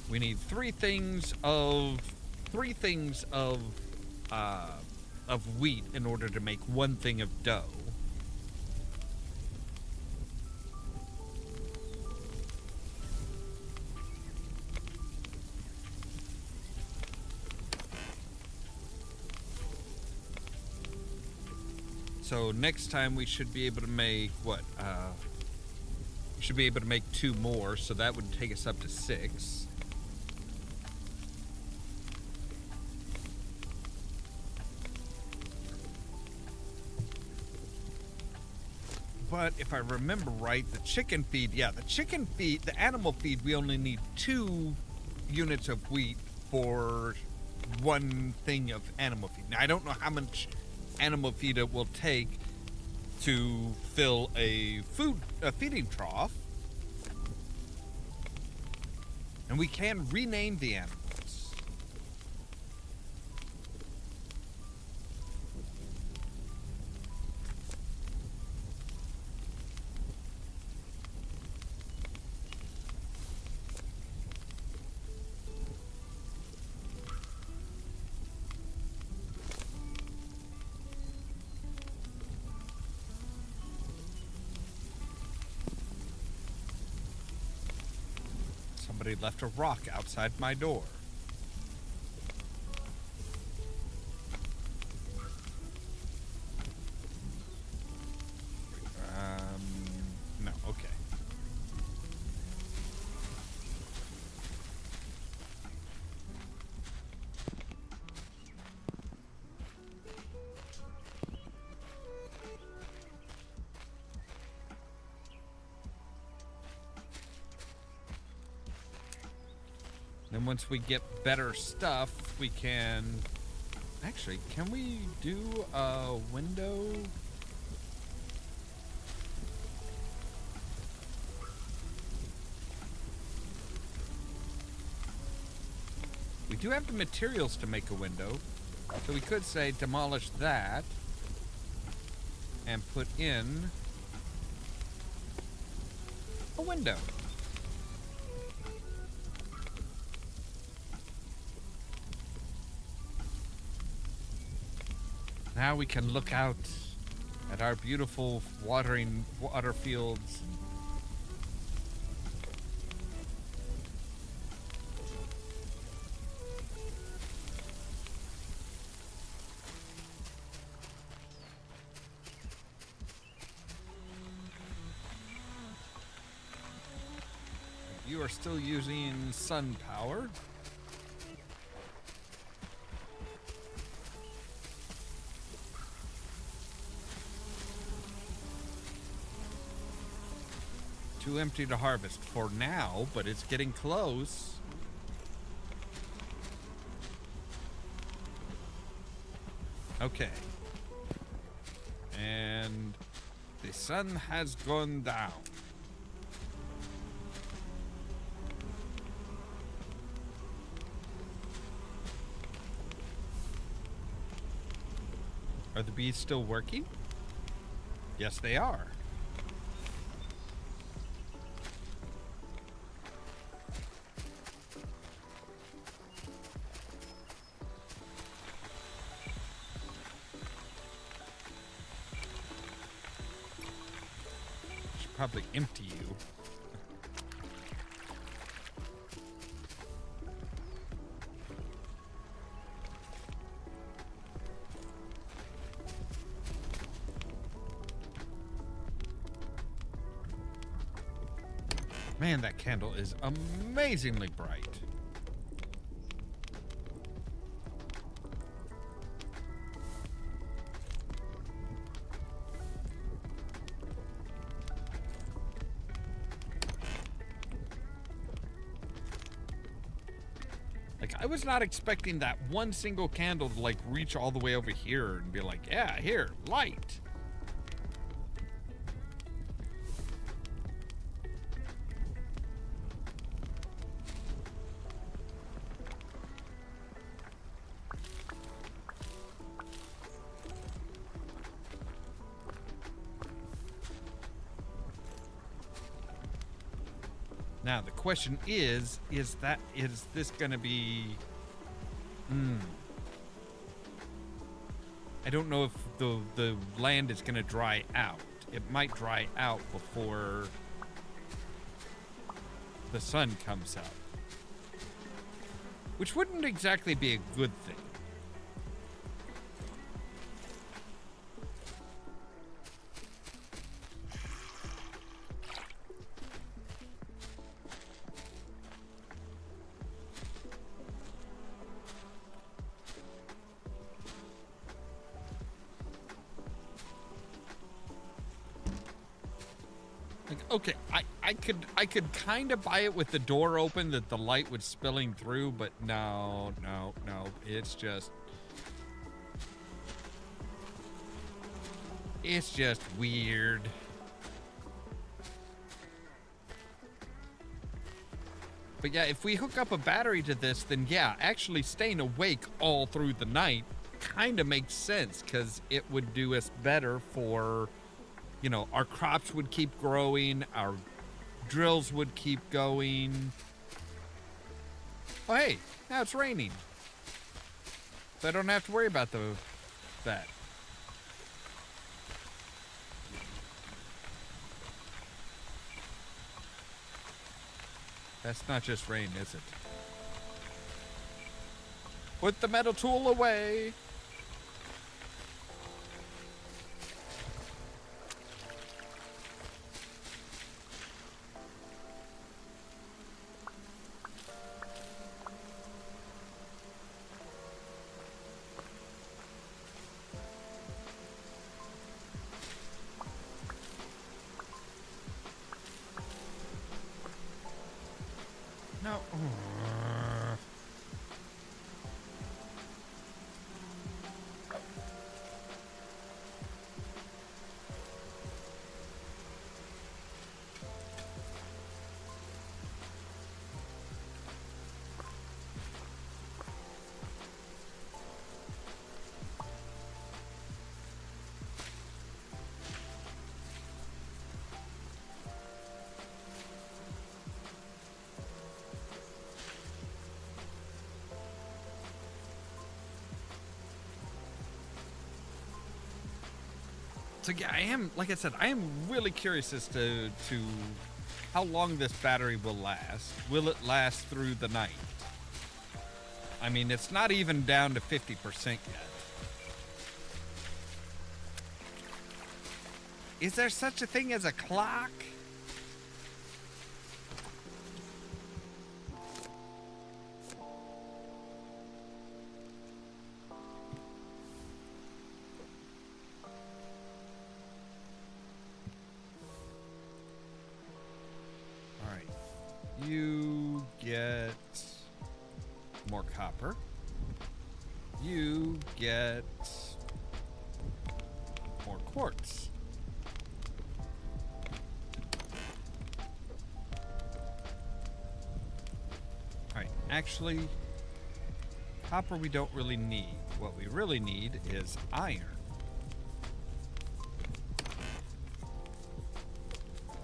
We need 3 things of wheat in order to make 1 thing of dough. So next time we should be able to make what? We should be able to make 2 more, so that would take us up to 6. But if I remember right, the animal feed, we only need 2 units of wheat for 1 thing of animal feed. Now, I don't know how much animal feed it will take to fill a feeding trough. And we can rename the animals. Somebody left a rock outside my door. No, okay. Then once we get better stuff, we can... Actually, can we do a window? We do have the materials to make a window. So we could say demolish that and put in a window. Now we can look out at our beautiful water fields. You are still using sun power. Too empty to harvest for now, but it's getting close. Okay. And the sun has gone down. Are the bees still working? Yes, they are. Probably empty you. Man, that candle is amazingly bright. I was not expecting that one single candle to like reach all the way over here and be like, yeah, here, light. Now the question is this gonna be... I don't know if the land is gonna dry out. It might dry out before the sun comes out. Which wouldn't exactly be a good thing. Okay, I could kind of buy it with the door open that the light was spilling through, but no, it's just weird. But yeah, if we hook up a battery to this, then yeah, actually staying awake all through the night kind of makes sense, because it would do us better for... You know, our crops would keep growing, our drills would keep going. Oh, hey, now it's raining. So I don't have to worry about that. That's not just rain, is it? Put the metal tool away. No. So yeah, I am, like I said, I am really curious as to how long this battery will last. Will it last through the night? I mean, it's not even down to 50% yet. Is there such a thing as a clock? You get more copper. You get more quartz. Alright, actually, copper we don't really need. What we really need is iron.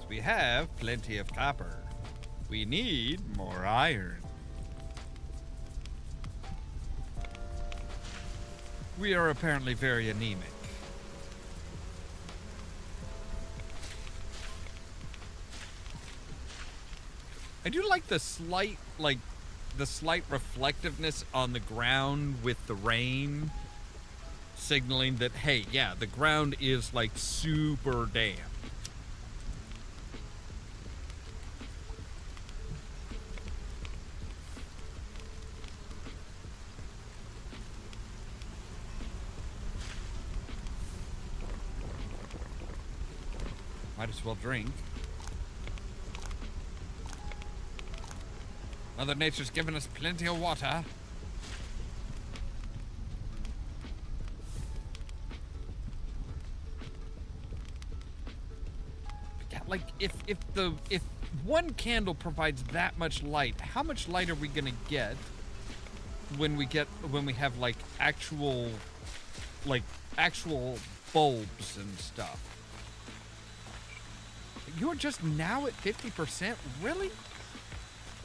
So we have plenty of copper. We need more iron. We are apparently very anemic. I do like the slight reflectiveness on the ground with the rain, signaling that, hey, yeah, the ground is like super damp. Might as well drink. Mother Nature's given us plenty of water. Yeah, like if one candle provides that much light, how much light are we gonna get when we have like actual bulbs and stuff? You're just now at 50%? Really?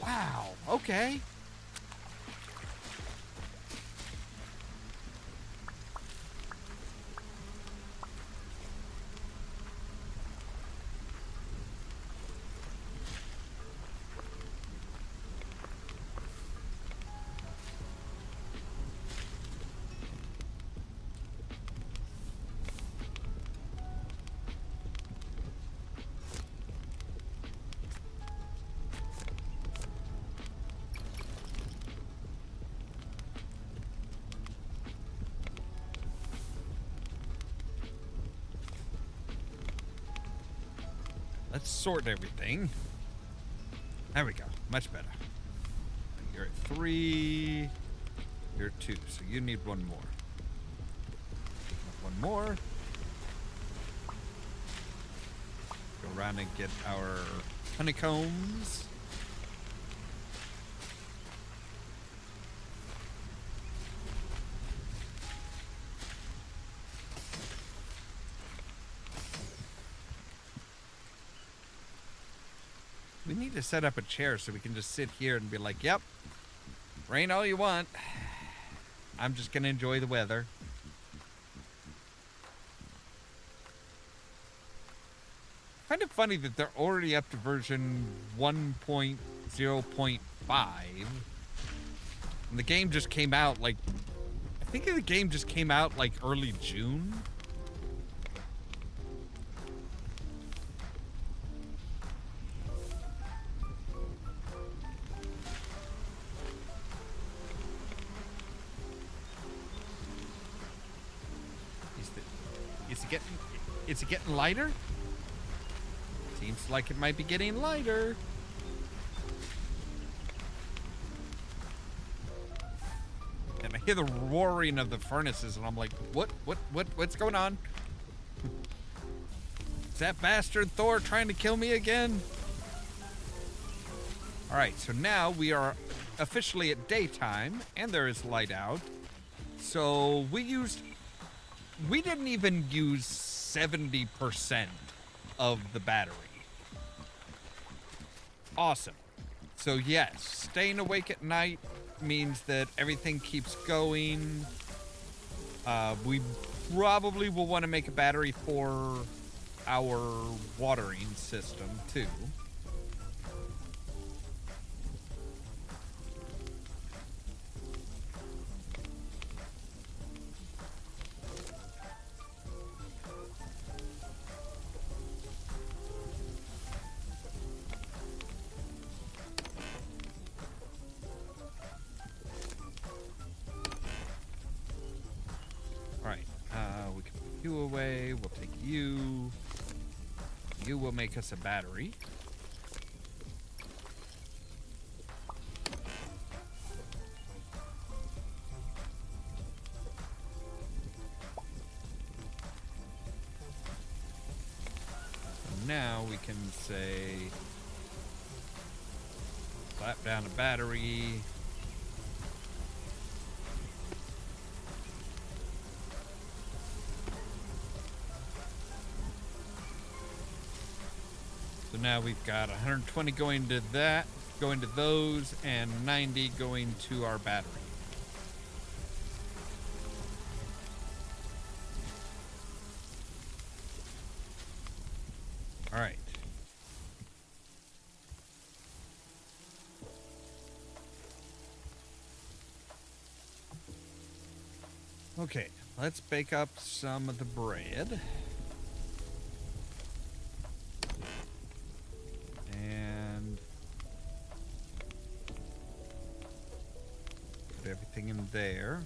Wow, okay. Let's sort everything. There we go. Much better. You're at 3. You're at 2. So you need one more. One more. Go around and get our honeycombs. We need to set up a chair so we can just sit here and be like, yep, rain all you want. I'm just going to enjoy the weather. Kind of funny that they're already up to version 1.0.5. And the game just came out like, I think the game just came out like early June. Is it getting lighter? Seems like it might be getting lighter. And I hear the roaring of the furnaces, and I'm like, what's going on? Is that bastard Thor trying to kill me again? Alright, so now we are officially at daytime, and there is light out. So we didn't even use 70% of the battery. Awesome. So yes, staying awake at night means that everything keeps going. We probably will want to make a battery for our watering system too. You away, we'll take you. You will make us a battery. So now we can say, slap down a battery. So now we've got 120 going to that, going to those, and 90 going to our battery. All right. Okay, let's bake up some of the bread. And put everything in there.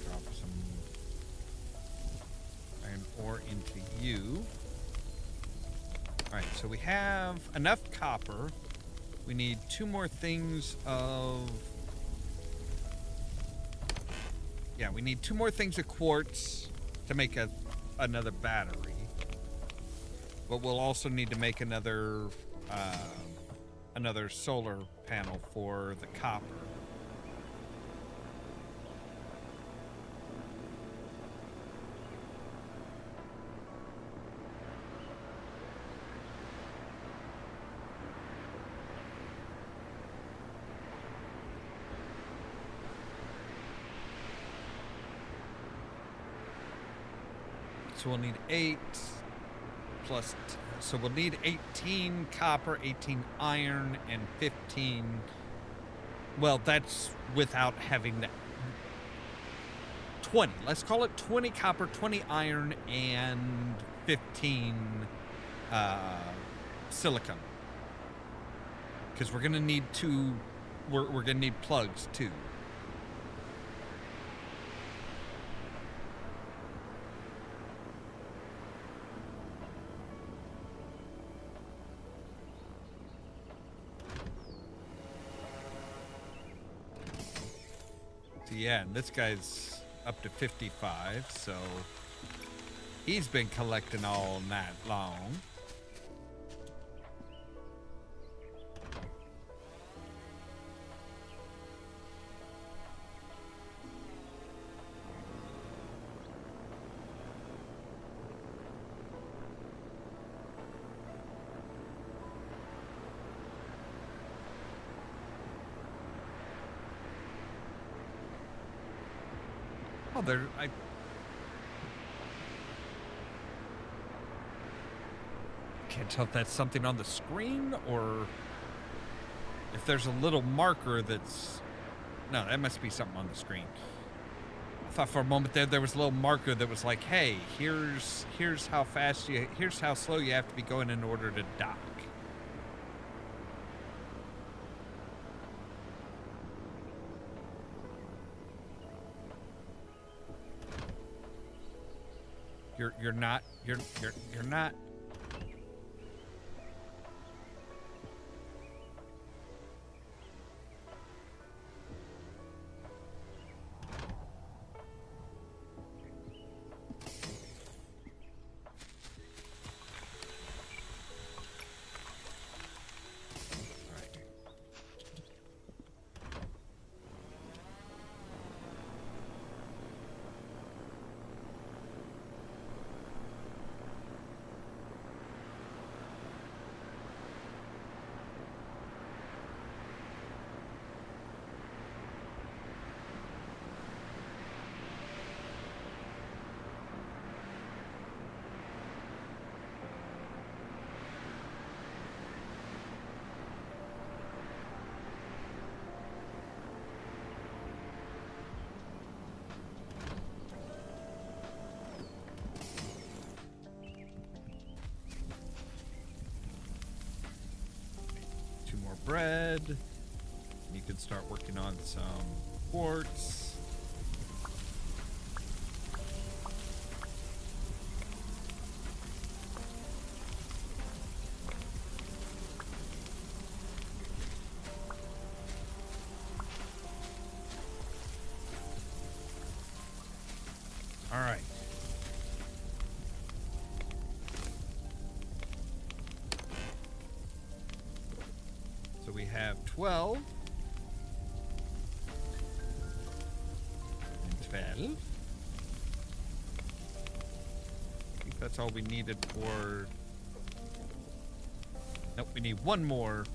Drop some iron ore into you. Alright, so we have enough copper. We need 2 more things of... Yeah, we need 2 more things of quartz to make another battery. But we'll also need to make another solar panel for the copper. So we'll need 8 plus, so we'll need 18 copper, 18 iron, and 15. Well, that's without having that. 20. Let's call it 20 copper, 20 iron, and 15 silicon. Because we're gonna need we're gonna need plugs too. Yeah, and this guy's up to 55, so he's been collecting all night long. Oh, I can't tell if that's something on the screen or if there's a little marker that's... No, that must be something on the screen. I thought for a moment there was a little marker that was like, hey, here's how here's how slow you have to be going in order to dock. You're not. Bread. You can start working on some quartz. All right. So we have 12 and 12. I think that's all we needed for... Nope, we need one more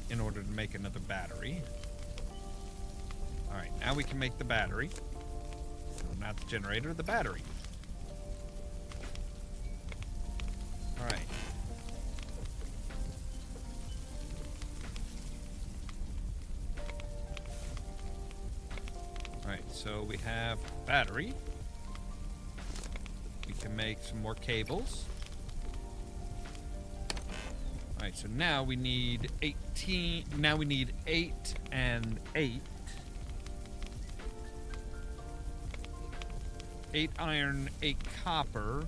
in order to make another battery. All right, now we can make the battery. So not the generator, the battery. All right. So we have battery. We can make some more cables. All right, so now we need 18. Now we need 8 and 8. 8 iron, 8 copper.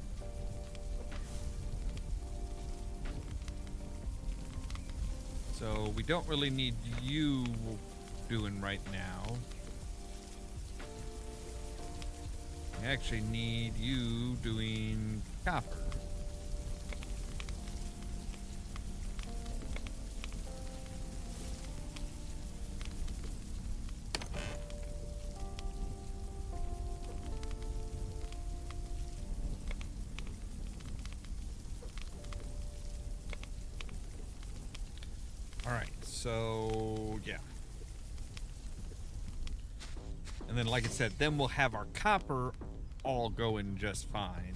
So we don't really need you doing right now. I actually need you doing copper. All right, so yeah. And then, like I said, then we'll have our copper all going just fine.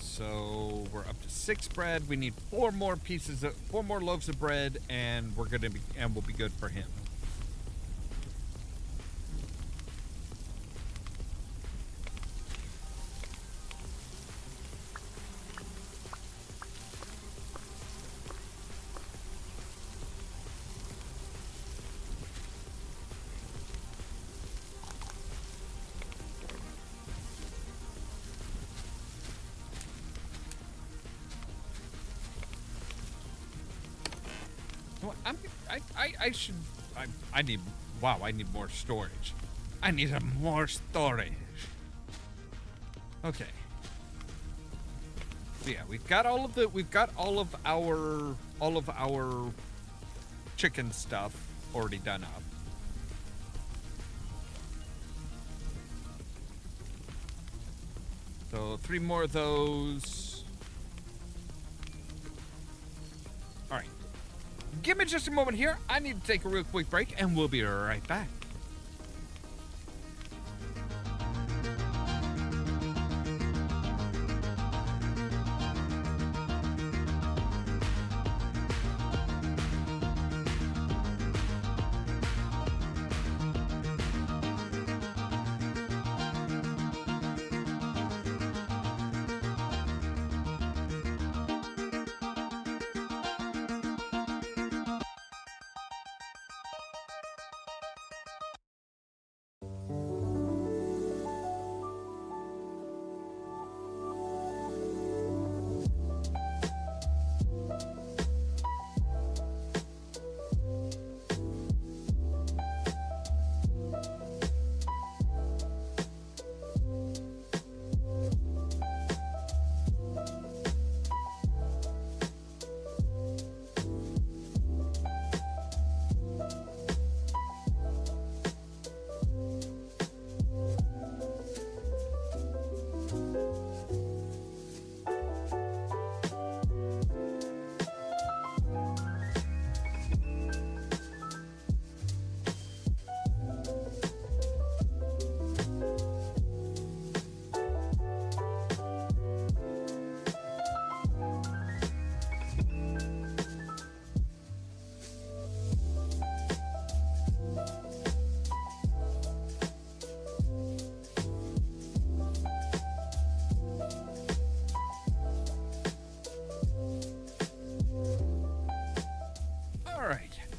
So we're up to 6 bread. We need 4 more loaves of bread, and we'll be good for him. I need more storage. I need more storage. Okay. So yeah, we've got all of our chicken stuff already done up. So 3 more of those. All right. Give me just a moment here. I need to take a real quick break, and we'll be right back.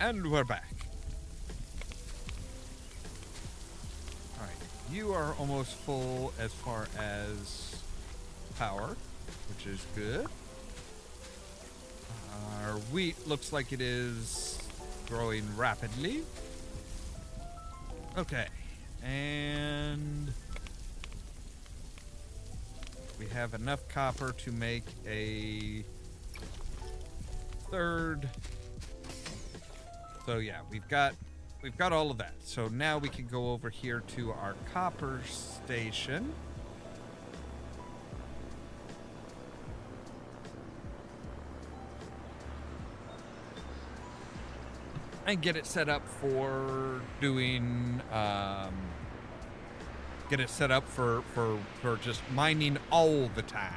And we're back. All right, you are almost full as far as power, which is good. Our wheat looks like it is growing rapidly. Okay, and we have enough copper to make a third. So yeah, we've got all of that. So now we can go over here to our copper station. And get it set up for doing get it set up for just mining all the time.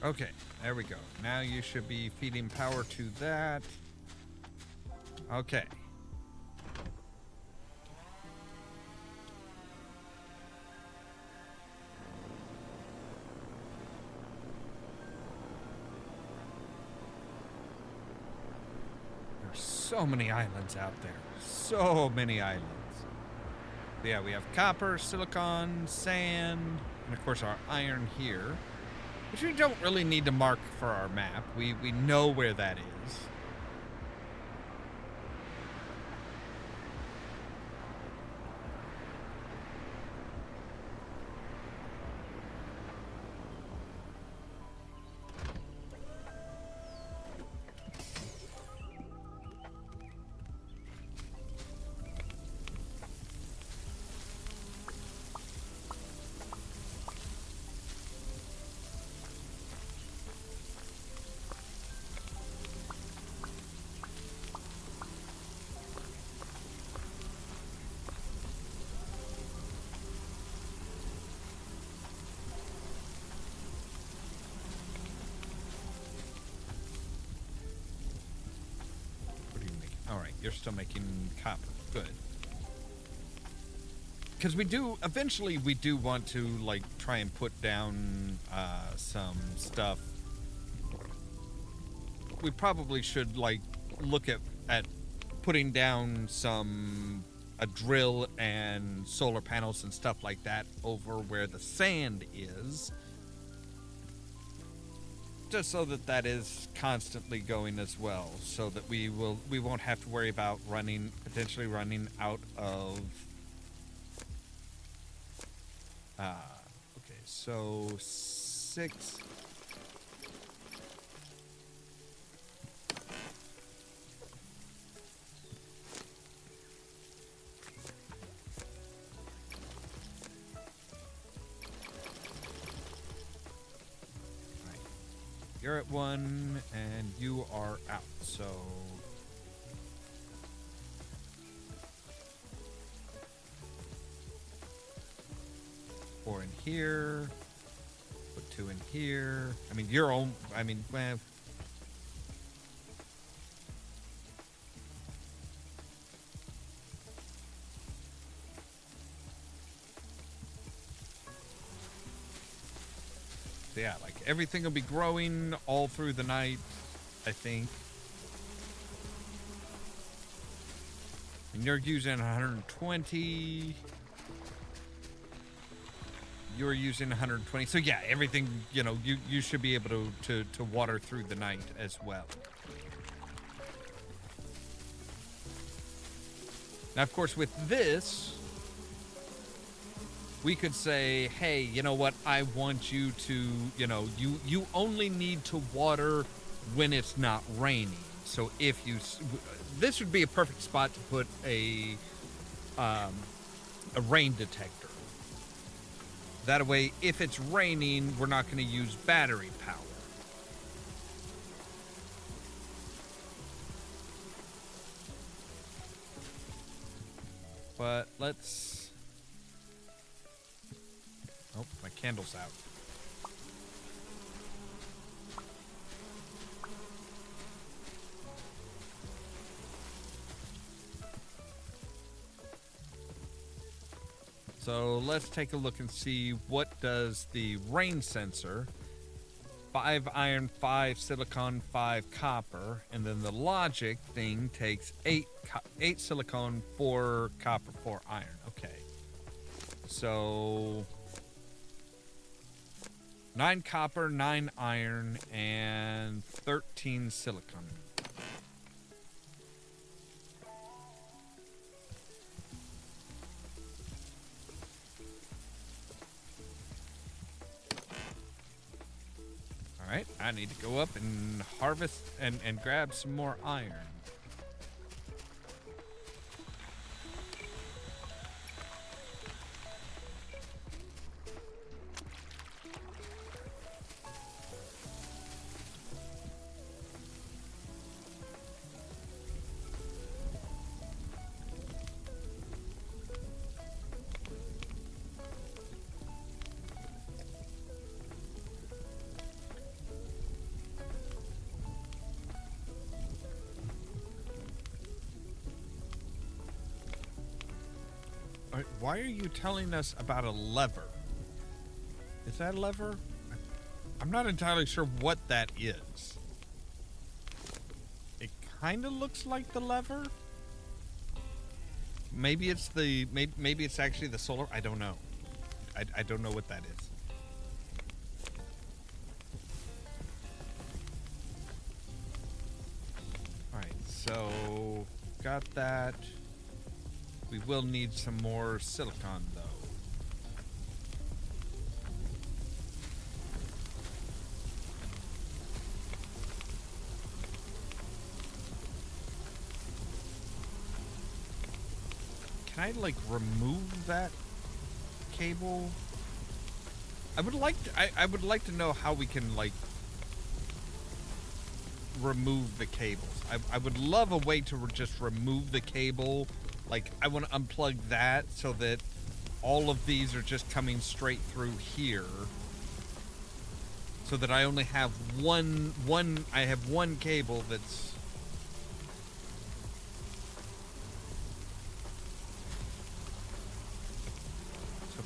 Okay, there we go. Now you should be feeding power to that. Okay. There's so many islands out there. So many islands. Yeah, we have copper, silicon, sand, and of course our iron here. Which we don't really need to mark for our map. We know where that is. you're still making copper. Good. Because eventually we do want to, like, try and put down some stuff. We probably should, like, look at putting down a drill and solar panels and stuff like that over where the sand is. Just so that is constantly going as well, so that we won't have to worry about potentially running out of okay, so 6. Right. You're at 1 and you are out, so 4 in here, put 2 in here. I mean, well, so yeah, like everything will be growing all through the night, I think. And you're using 120. You're using 120. So yeah, everything, you should be able to water through the night as well. Now, of course, with this, we could say, hey, you know what? I want you to, you only need to water when it's not raining. So if this would be a perfect spot to put a rain detector. That way, if it's raining, we're not going to use battery power. But let's... Oh, my candle's out. So let's take a look and see what does the rain sensor. 5 iron, 5 silicon, 5 copper, and then the logic thing takes 8 silicon, 4 copper, 4 iron. Okay. So 9 copper, 9 iron, and 13 silicon. Alright, I need to go up and harvest and grab some more iron. Why are you telling us about a lever? Is that a lever? I'm not entirely sure what that is. It kind of looks like the lever. Maybe it's maybe it's actually the solar. I don't know. I don't know what that is. All right, so got that. We will need some more silicon, though. Can I, like, remove that cable? I would like to know how we can, like, remove the cables. I would love a way to just remove the cable. Like, I want to unplug that so that all of these are just coming straight through here. So that I only have one I have one cable that's...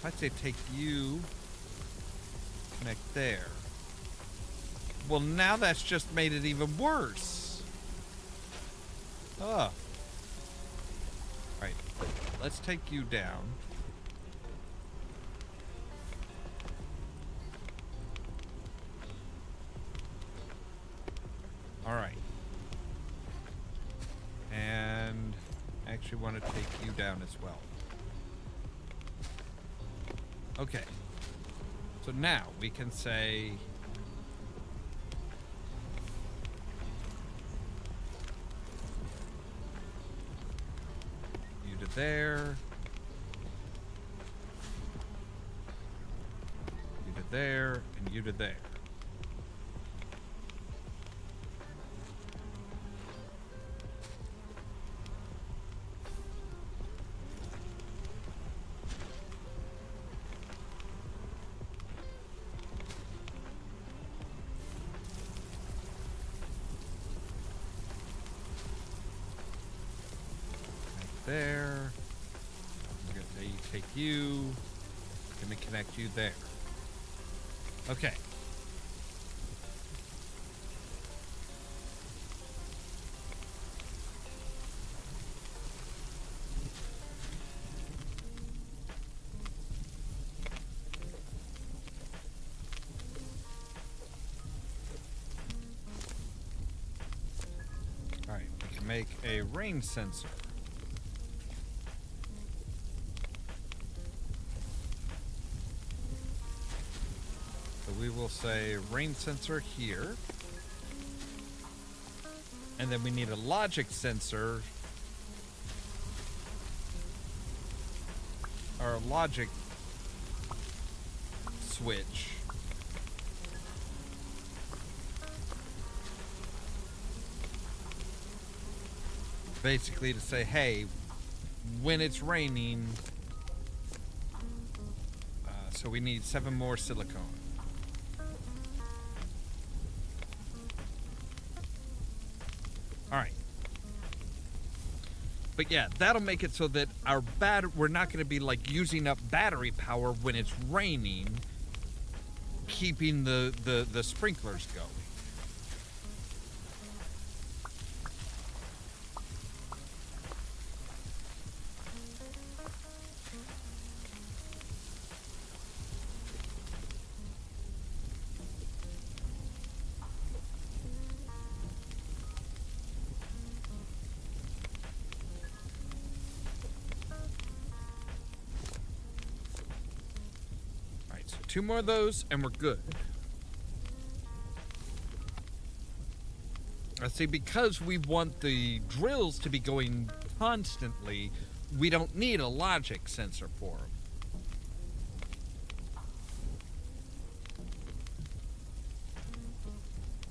I say take you, connect there. Well, now that's just made it even worse. Oh. Right. Let's take you down. All right. And I actually want to take you down as well. Okay. So now we can say you to there. You to there, and you to there. There. I'm gonna say you take you. Let me connect you there. Okay. All right, we can make a rain sensor. We will say rain sensor here. And then we need a logic sensor. Or a logic switch. Basically to say, hey, when it's raining, so we need 7 more silicone. All right. But yeah, that'll make it so that our we're not going to be like using up battery power when it's raining, keeping the sprinklers going. So 2 more of those and we're good. I see, because we want the drills to be going constantly, we don't need a logic sensor for them.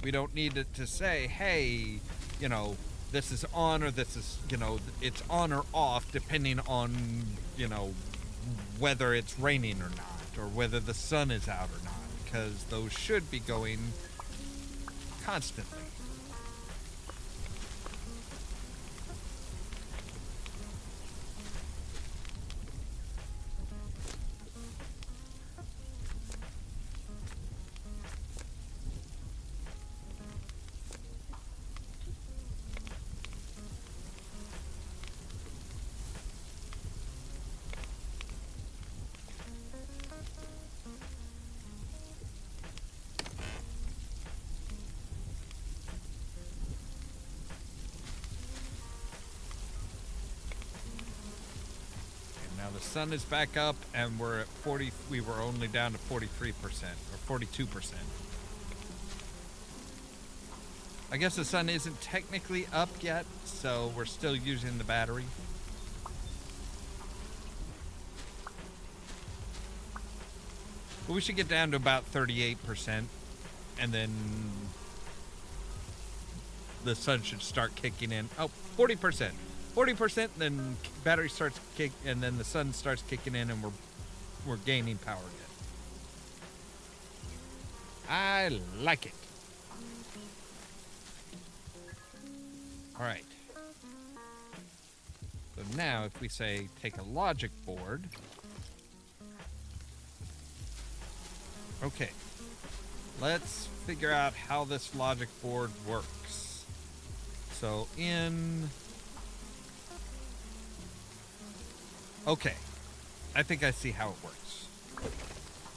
We don't need it to say, hey, you know, this is on or this is, you know, it's on or off depending on, you know, whether it's raining or not, or whether the sun is out or not, because those should be going constantly. Now the sun is back up and we're at 40, we were only down to 43% or 42%. I guess the sun isn't technically up yet, so we're still using the battery. But we should get down to about 38%, and then the sun should start kicking in. Oh, 40%. 40%, then battery starts kick, and then the sun starts kicking in, and we're gaining power again. I like it. All right. So now, if we say take a logic board, Okay. Let's figure out how this logic board works. So okay. I think I see how it works.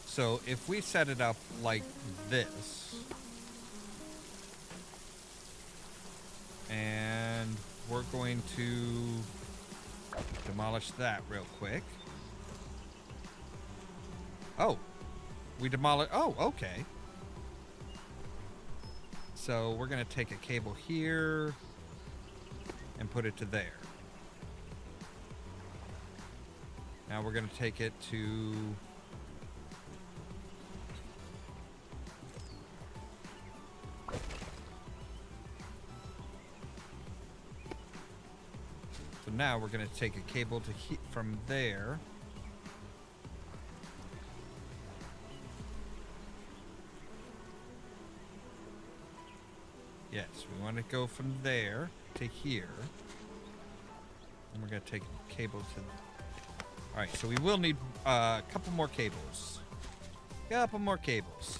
So if we set it up like this, and we're going to demolish that real quick. Oh, we demolish. Oh, okay. So we're going to take a cable here and put it to there. Now we're going to take it to... So now we're going to take a cable to from there. Yes, we want to go from there to here. And we're going to take a cable to... Alright, so we will need a couple more cables. Couple more cables.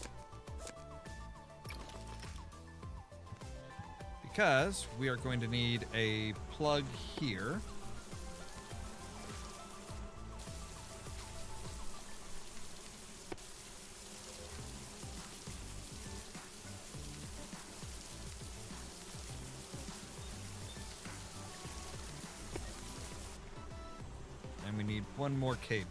Because we are going to need a plug here. And we need one more cable.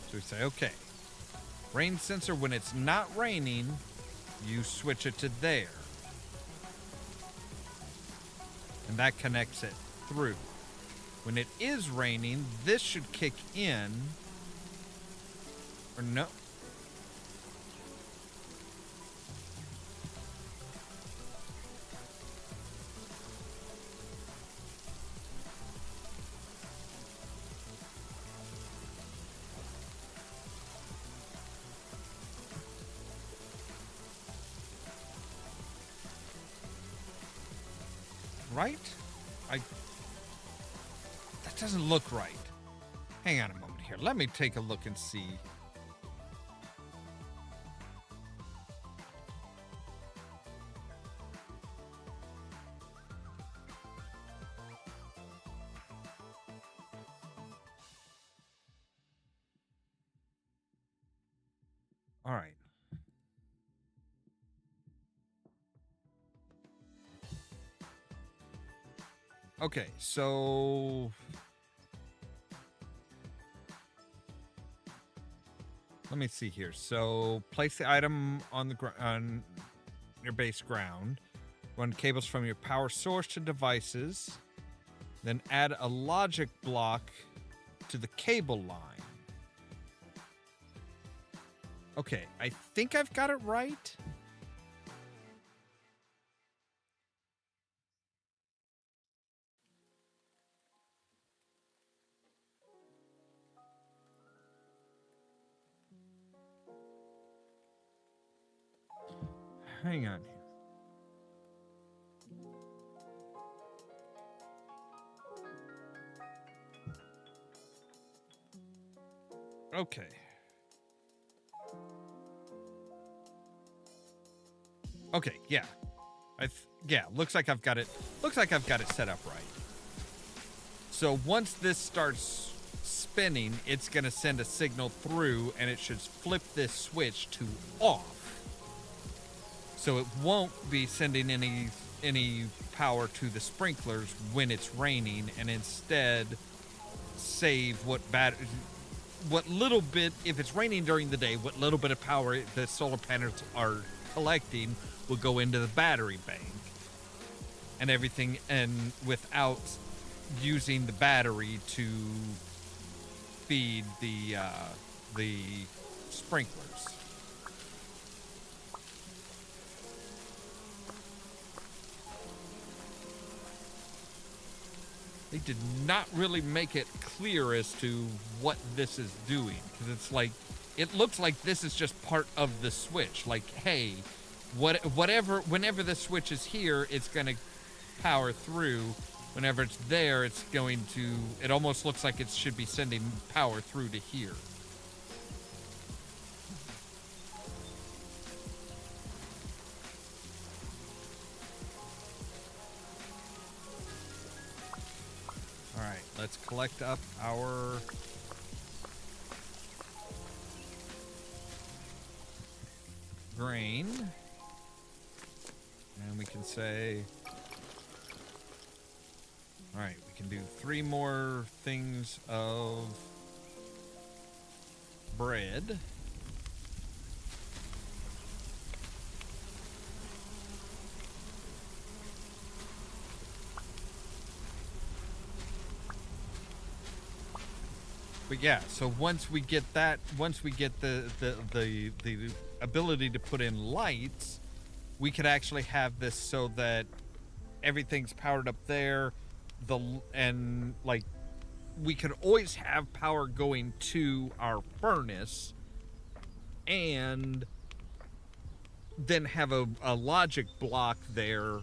So we say, okay, rain sensor, when it's not raining, you switch it to there. And that connects it through. When it is raining, this should kick in. Or no. Right? That doesn't look right. Hang on a moment here. Let me take a look and see. All right. Okay, so let me see here. So place the item on on your base ground. Run cables from your power source to devices. Then add a logic block to the cable line. Okay, I think I've got it right. Hang on. Okay. Okay, yeah. Yeah, looks like I've got it. Looks like I've got it set up right. So once this starts spinning, it's going to send a signal through and it should flip this switch to off. So it won't be sending any power to the sprinklers when it's raining, and instead save what little bit, if it's raining during the day, what little bit of power the solar panels are collecting will go into the battery bank and everything, and without using the battery to feed the sprinklers. They did not really make it clear as to what this is doing, because it's like it looks like this is just part of the switch. Like, hey, whenever the switch is here, it's going to power through. Whenever it's there, it's going to, it almost looks like it should be sending power through to here. All right, let's collect up our grain. And we can say, all right, we can do 3 more things of bread. But yeah, so once we get that, once we get the ability to put in lights, we could actually have this so that everything's powered up there. And like, we could always have power going to our furnace, and then have a logic block there,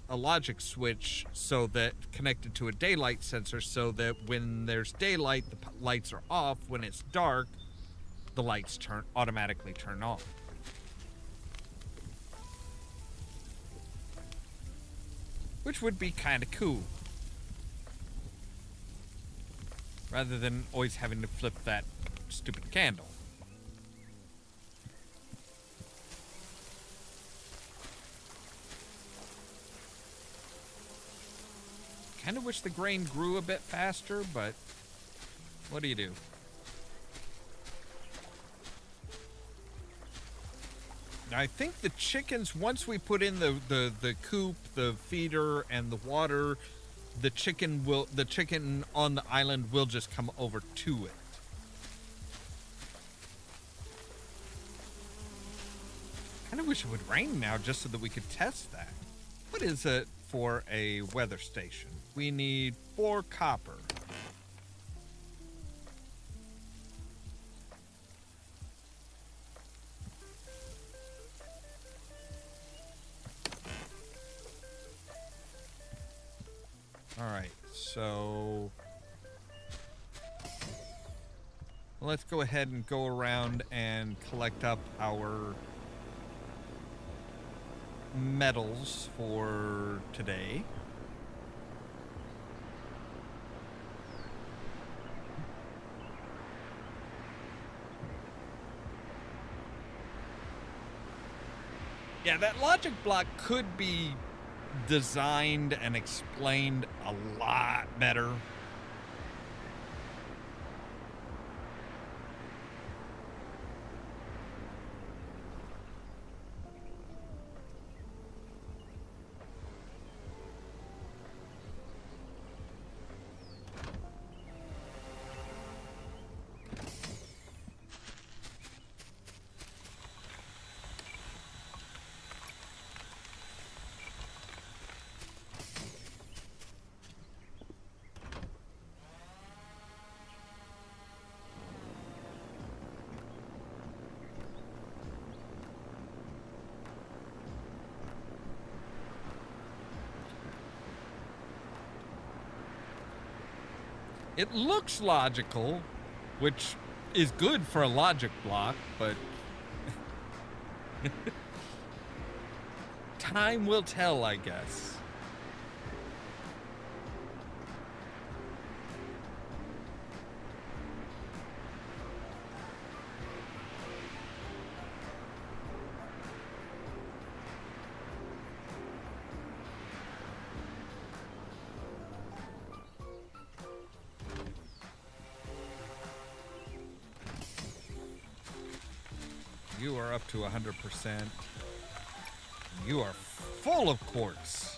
a logic switch, so that connected to a daylight sensor, so that when there's daylight, the lights are off. When it's dark, the lights automatically turn on. Which would be kind of cool. Rather than always having to flip that stupid candle. Kind of wish the grain grew a bit faster, but what do you do? I think the chickens, once we put in the coop, the feeder, and the water, the chicken on the island will just come over to it. Kind of wish it would rain now just so that we could test that. What is it for a weather station? We need 4 copper. All right, so let's go ahead and go around and collect up our metals for today. Yeah, that logic block could be designed and explained a lot better. It looks logical, which is good for a logic block, but time will tell, I guess. You are up to 100%. You are full of quartz.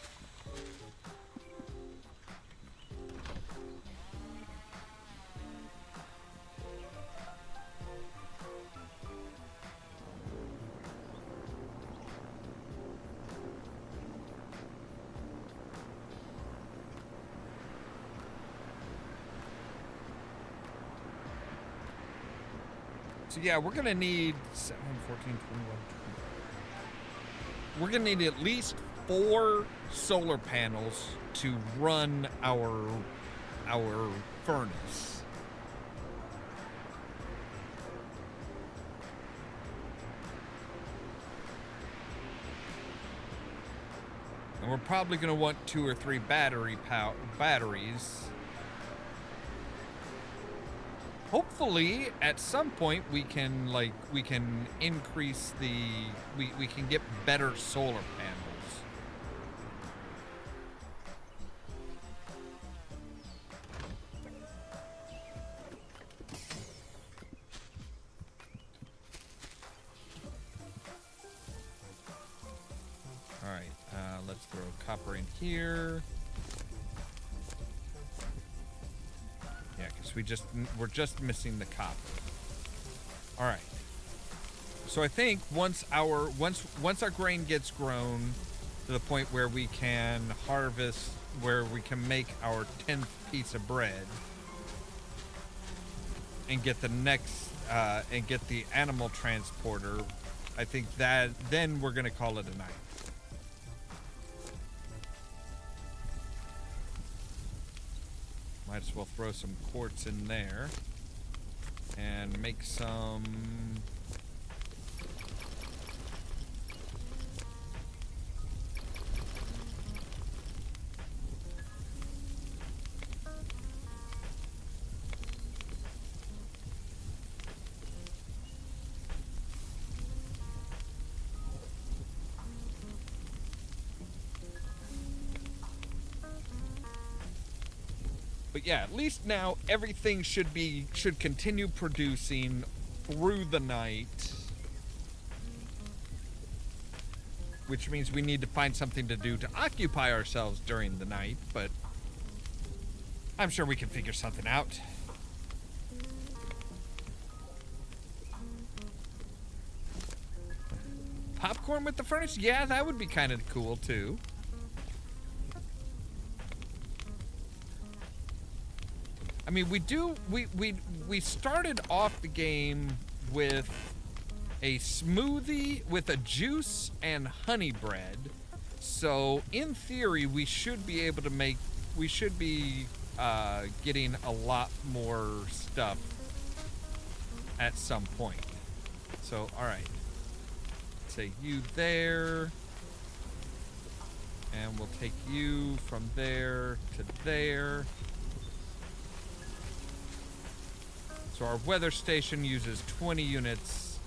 So yeah, we're gonna need 7, 14, 21, 20. We're gonna need at least 4 solar panels to run our furnace. And we're probably gonna want 2 or 3 batteries. Hopefully, at some point, we can increase we can get better solar panels. All right, let's throw copper in here. Yeah, because we're just missing the copper. All right. So I think once our grain gets grown to the point where we can harvest, where we can make our 10th piece of bread, and get the next and get the animal transporter, I think that then we're gonna call it a night. Might as well throw some quartz in there and make some But yeah, at least now everything should continue producing through the night. Which means we need to find something to do to occupy ourselves during the night, but I'm sure we can figure something out. Popcorn with the furnace? Yeah, that would be kind of cool too. I mean, we started off the game with a smoothie with a juice and honey bread. So in theory, we should be able to getting a lot more stuff at some point. So, all right. Take you there. And we'll take you from there to there. So our weather station uses 20 units.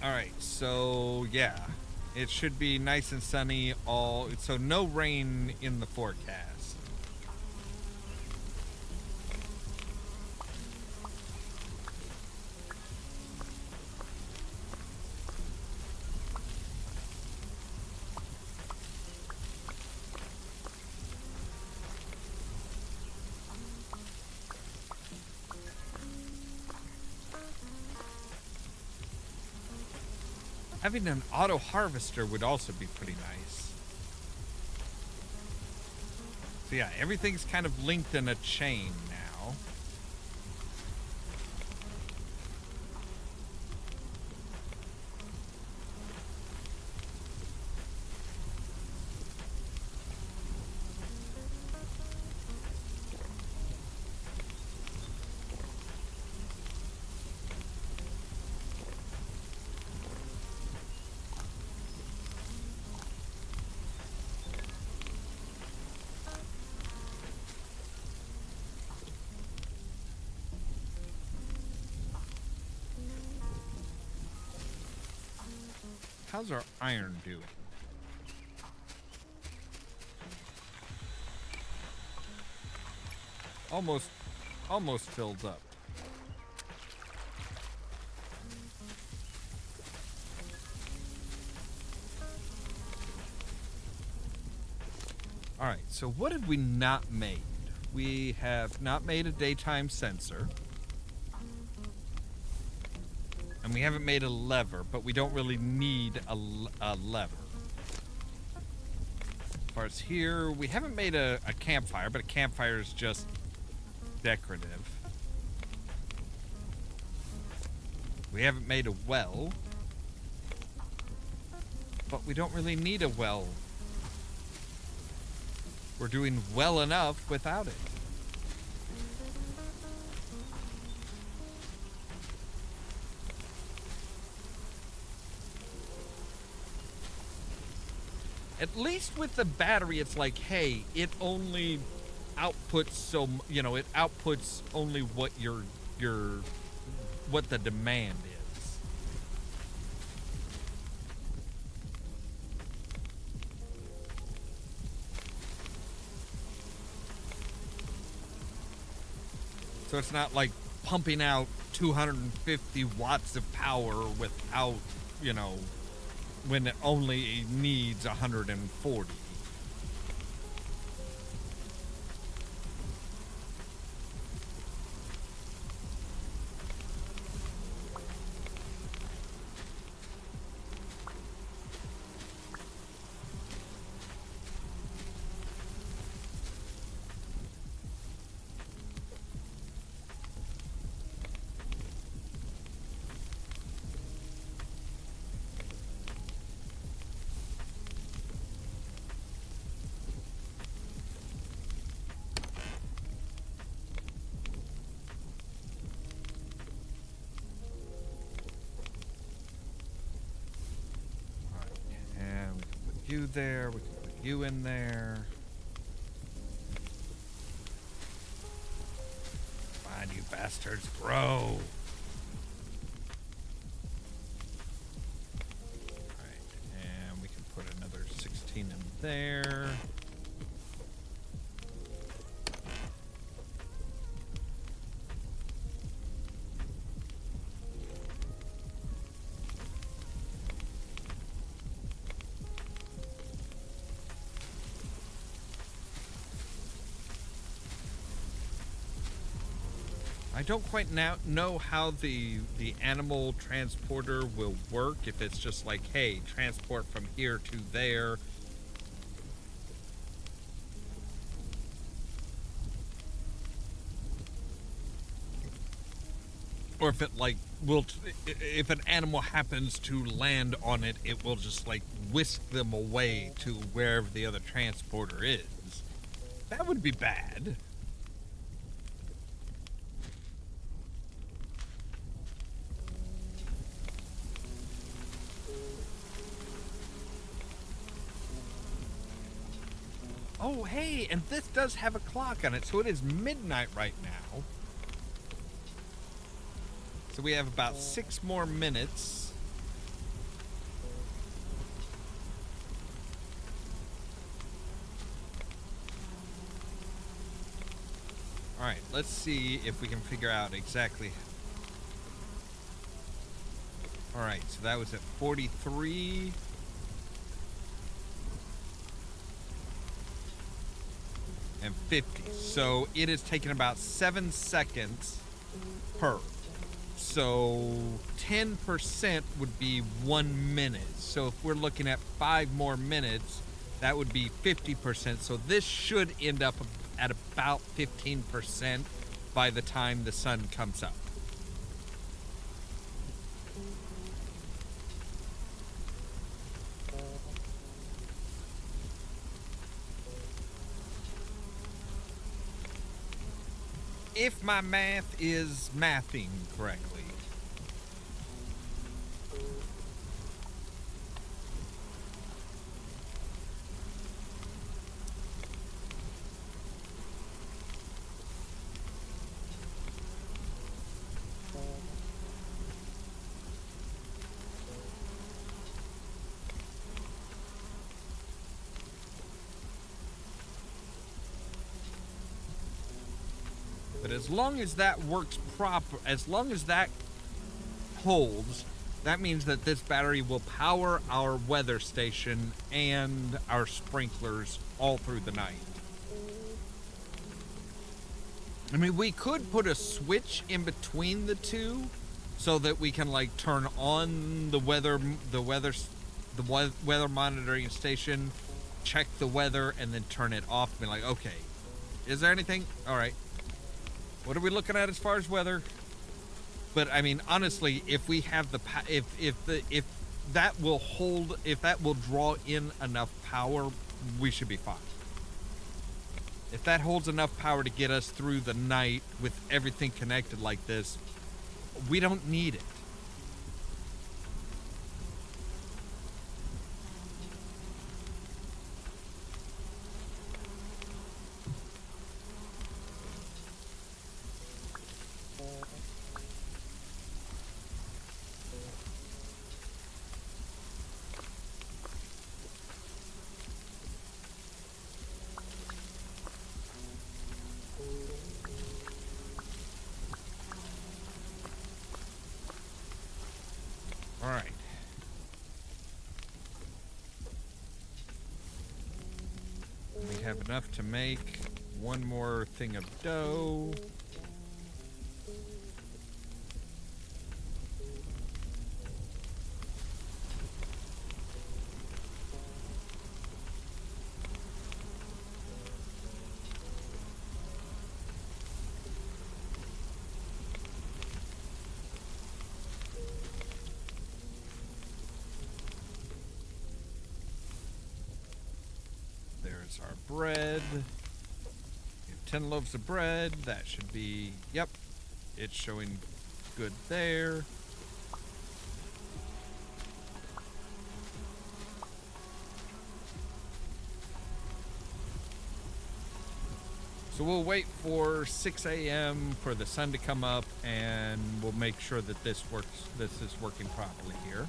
All right, so yeah, it should be nice and sunny so no rain in the forecast. Having an auto harvester would also be pretty nice. So yeah, everything's kind of linked in a chain now. How's our iron doing? Almost filled up. All right, so what did we not make? We have not made a daytime sensor. And we haven't made a lever, but we don't really need a lever. far as here, we haven't made a campfire, but a campfire is just decorative. We haven't made a well, but we don't really need a well. We're doing well enough without it. At least with the battery, it's like, hey, it only outputs so, you know, it outputs only what what the demand is. So it's not like pumping out 250 watts of power without, you know, when it only needs 140. You there, we can put you in there. Fine, you bastards, grow. Alright, and we can put another 16 in there. I don't quite know how the animal transporter will work, if it's just like, hey, transport from here to there. Or if it like if an animal happens to land on it, it will just like whisk them away to wherever the other transporter is. That would be bad. Oh, hey, and this does have a clock on it, so it is midnight right now. So we have about 6 more minutes. All right, let's see if we can figure out exactly. All right, so that was at 43. And 50. So it is taking about 7 seconds per. So 10% would be 1 minute. So if we're looking at 5 more minutes, that would be 50%. So this should end up at about 15% by the time the sun comes up. If my math is mathing correctly. But as long as that works proper, as long as that holds, that means that this battery will power our weather station and our sprinklers all through the night. I mean, we could put a switch in between the two so that we can like turn on the weather monitoring station check the weather and then turn it off and be like, okay, is there anything? All right. What are we looking at as far as weather? But I mean, honestly, if we have the if that will hold, if that will draw in enough power, we should be fine. If that holds enough power to get us through the night with everything connected like this, we don't need it. All right. We have enough to make one more thing of dough. There's our bread. We have 10 loaves of bread. That should be, yep, it's showing good there. So we'll wait for 6 a.m. for the sun to come up, and we'll make sure that this works. This is working properly here.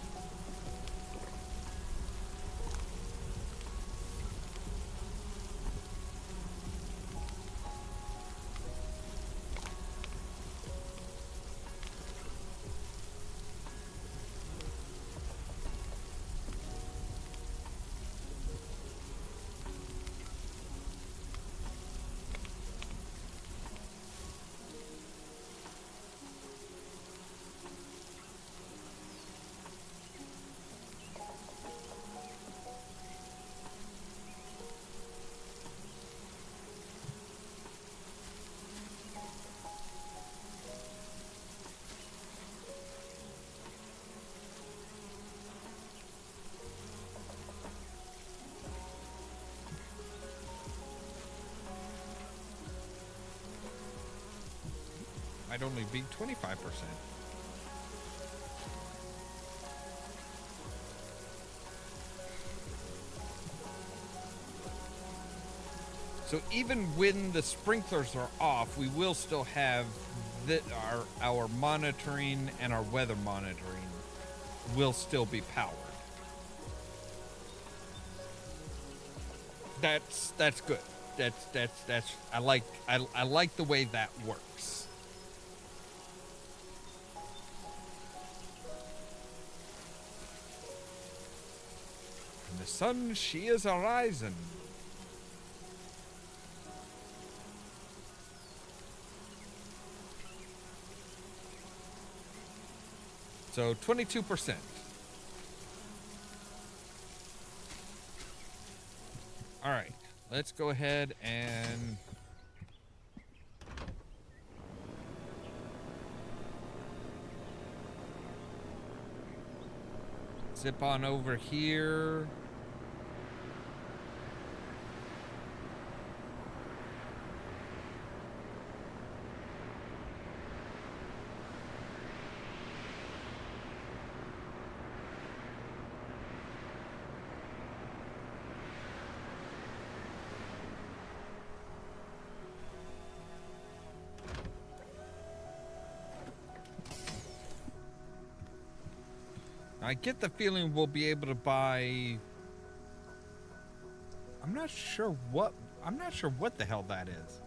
Might only be 25%. So even when the sprinklers are off, we will still have our monitoring and our weather monitoring will still be powered. That's good. That's I like the way that works. And the sun, she is arising. So 22%. All right, let's go ahead and zip on over here. I get the feeling we'll be able to buy. I'm not sure what the hell that is.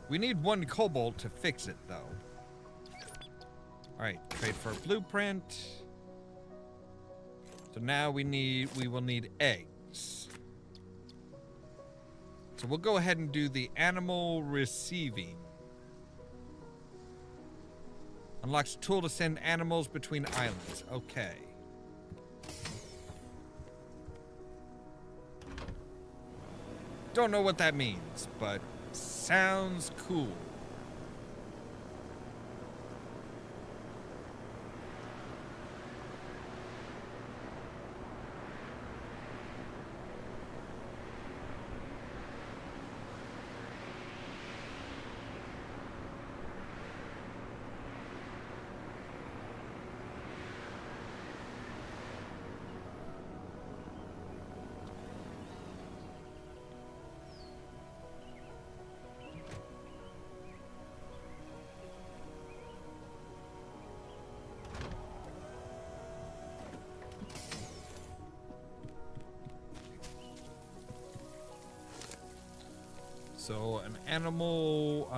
We need 1 cobalt to fix it though. All right, trade for a blueprint. So now we will need eggs. So we'll go ahead and do the animal receiving. Unlocks a tool to send animals between islands. Okay. Don't know what that means, but sounds cool. So an animal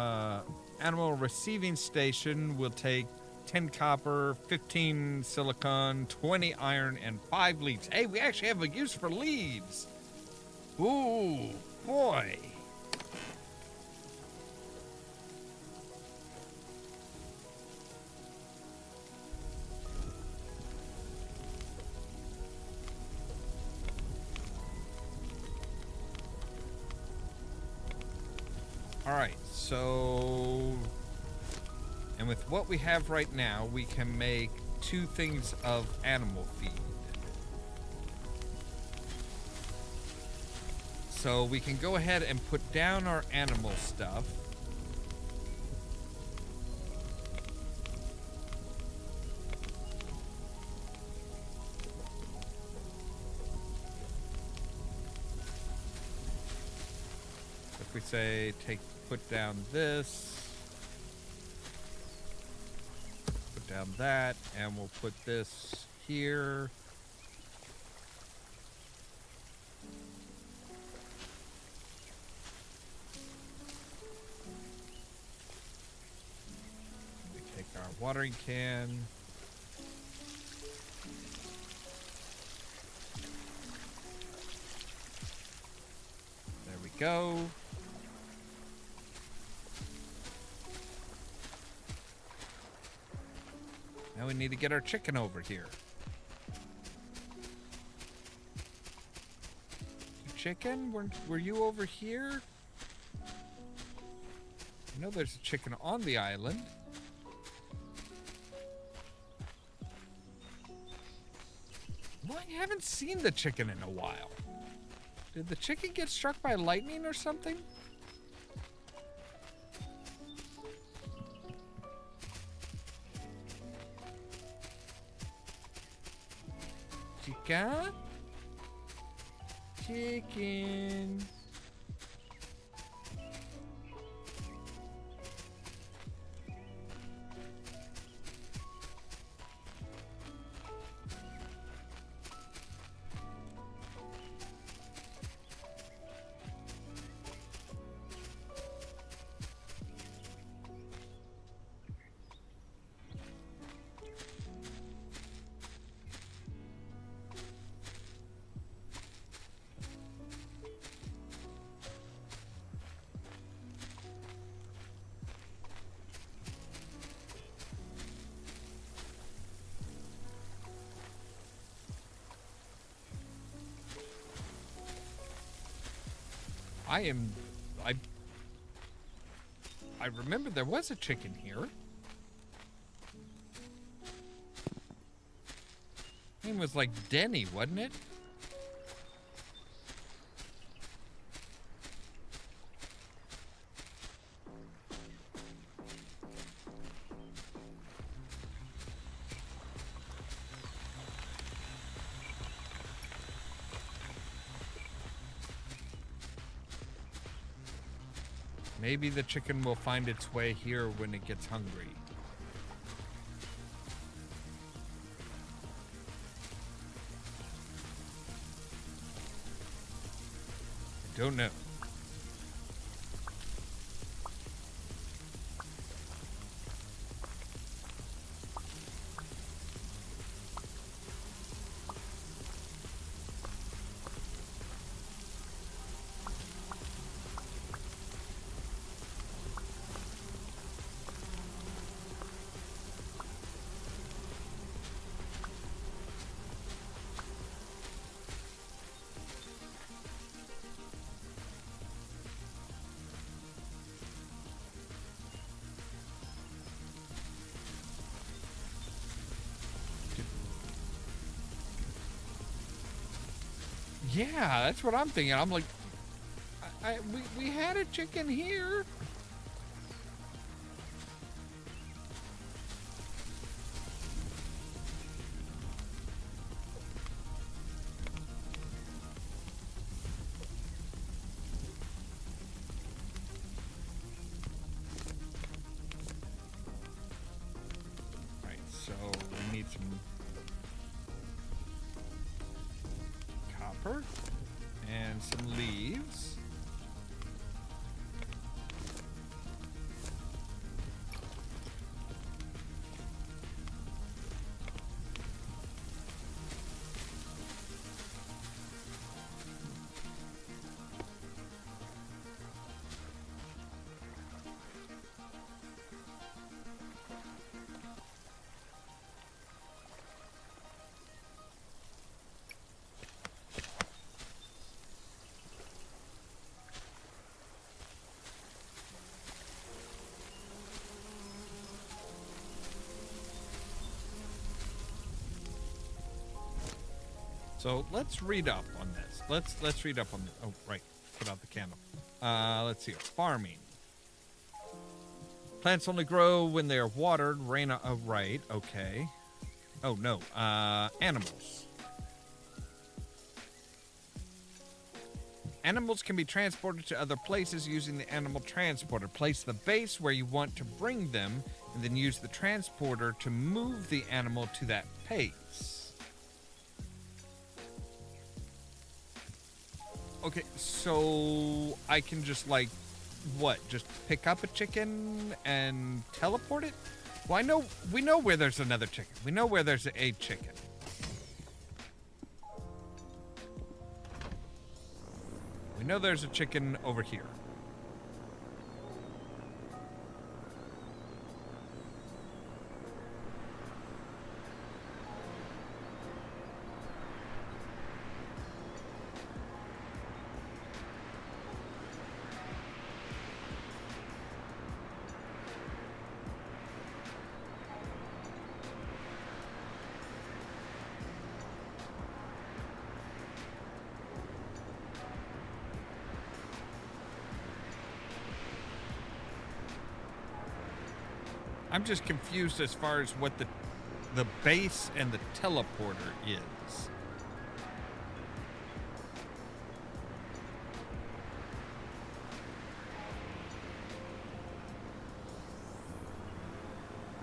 receiving station will take 10 copper, 15 silicon, 20 iron, and 5 leads. Hey, we actually have a use for leads. Ooh, boy. Alright, so... And with what we have right now, we can make 2 things of animal feed. So we can go ahead and put down our animal stuff. If we say put down this, put down that, and we'll put this here. We take our watering can. There we go. Now we need to get our chicken over here. Chicken? Were you over here? I know there's a chicken on the island. Well, I haven't seen the chicken in a while. Did the chicken get struck by lightning or something? Chicken? Chicken. I remember there was a chicken here. His name was like Denny, wasn't it? Maybe the chicken will find its way here when it gets hungry. I don't know. Yeah, that's what I'm thinking. I'm like, we had a chicken here. Right, so we need some copper and some leaves. So let's read up on this. Let's read up on this. Oh, right. Put out the candle. Let's see. Farming. Plants only grow when they are watered. Rain. Oh, right. Okay. Oh no. Animals. Animals can be transported to other places using the animal transporter. Place the base where you want to bring them, and then use the transporter to move the animal to that pace. Okay, so I can just like, what? Just pick up a chicken and teleport it? Well, we know where there's another chicken. We know where there's a chicken. We know there's a chicken over here. I'm just confused as far as what the base and the teleporter is.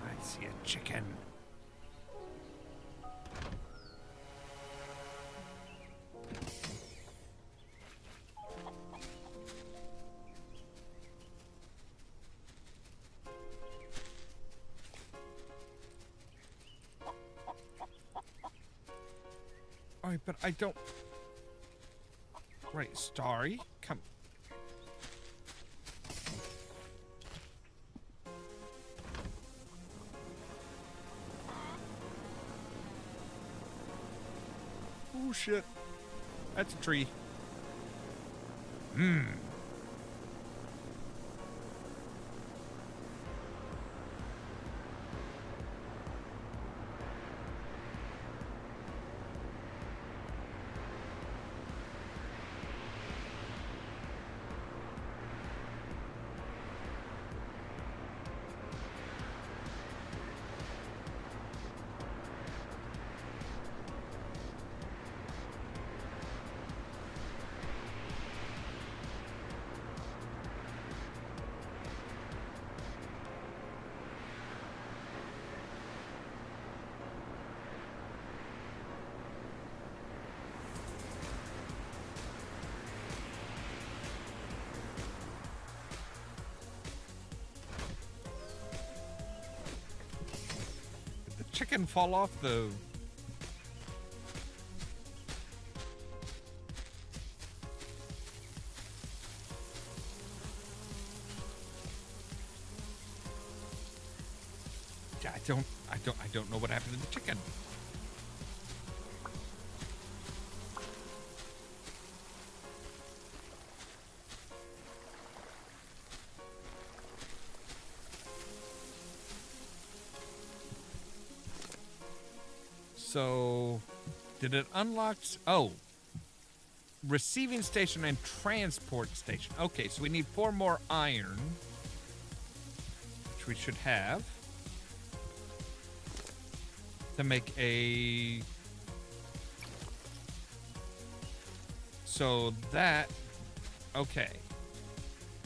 I see a chicken. Alright, but I don't... Right, Starry, come... Oh, shit. That's a tree. Mmm. Chicken fall off the... I don't know what happened to the chicken. So, did it unlock... Oh. receiving station and transport station. Okay, so we need 4 more iron, which we should have, to make a... So that... Okay.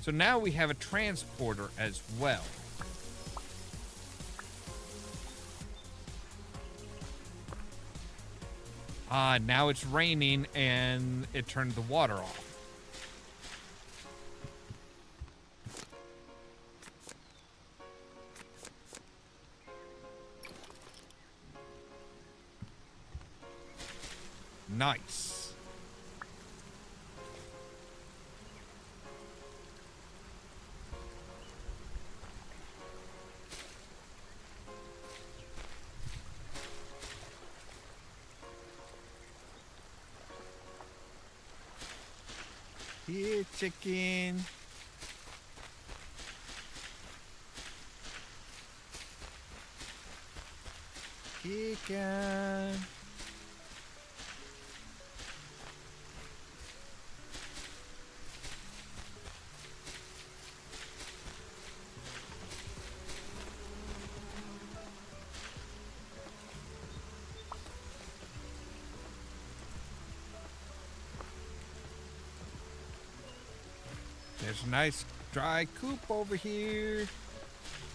So now we have a transporter as well. Now it's raining and it turned the water off. Nice. Here, chicken. Chicken. There's a nice dry coop over here.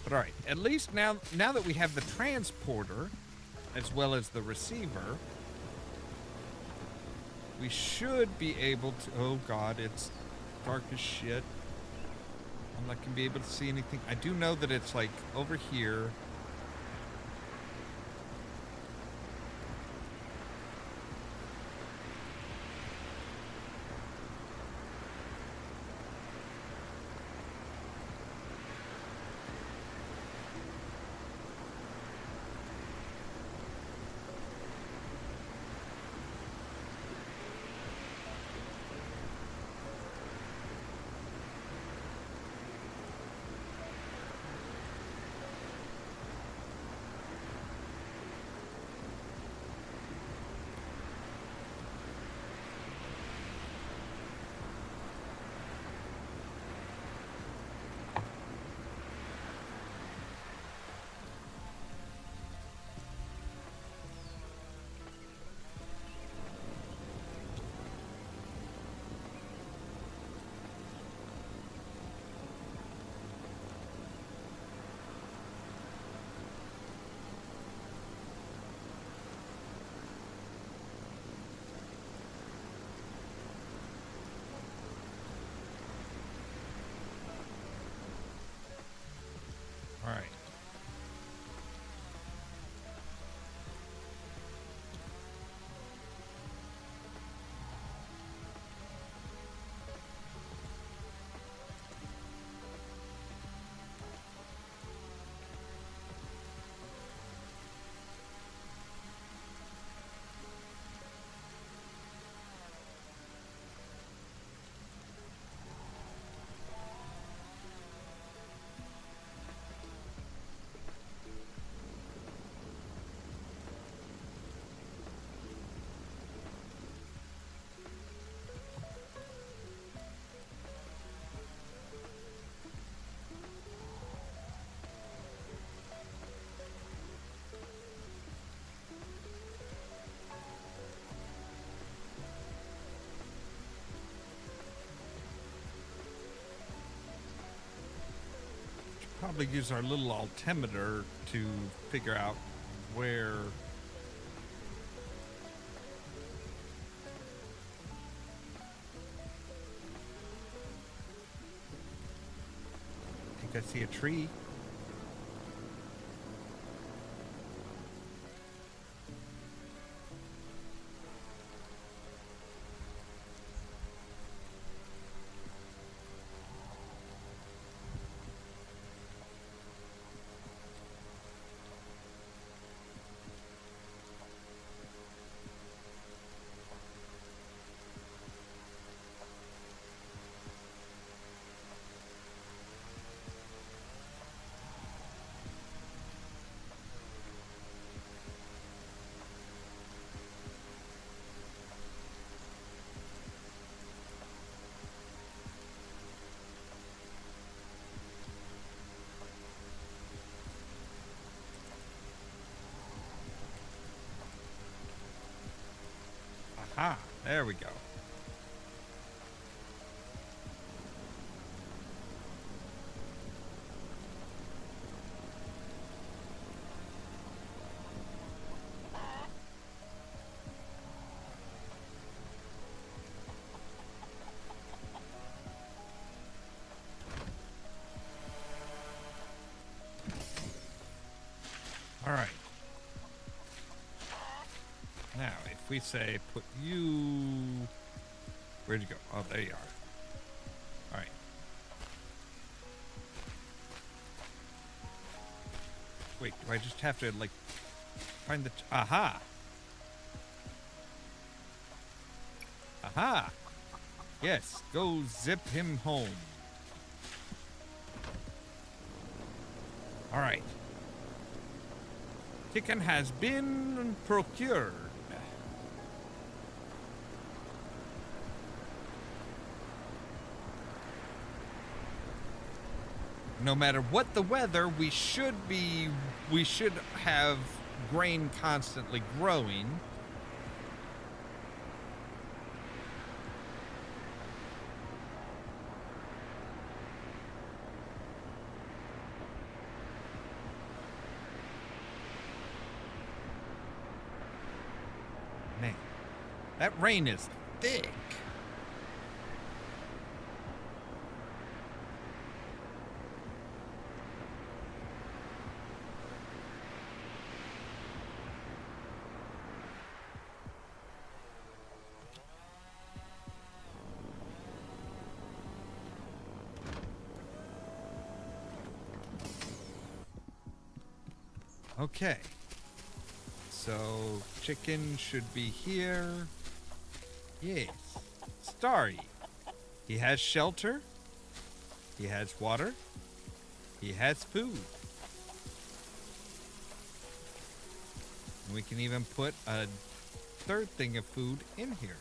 But all right, at least now that we have the transporter as well as the receiver, we should be able to... Oh God, it's dark as shit. I'm not gonna be able to see anything. I do know that it's like over here. All right. Probably use our little altimeter to figure out where I think I see a tree. Aha, there we go. All right. Now, if we say put you... Where'd you go? Oh, there you are. All right. Wait, do I just have to, like, find the... Aha! Aha! Yes, go zip him home. All right. Chicken has been procured. No matter what the weather, we should have grain constantly growing. Man, that rain is thick. Okay. So, chicken should be here. Yes. Starry. He has shelter. He has water. He has food. And we can even put a third thing of food in here.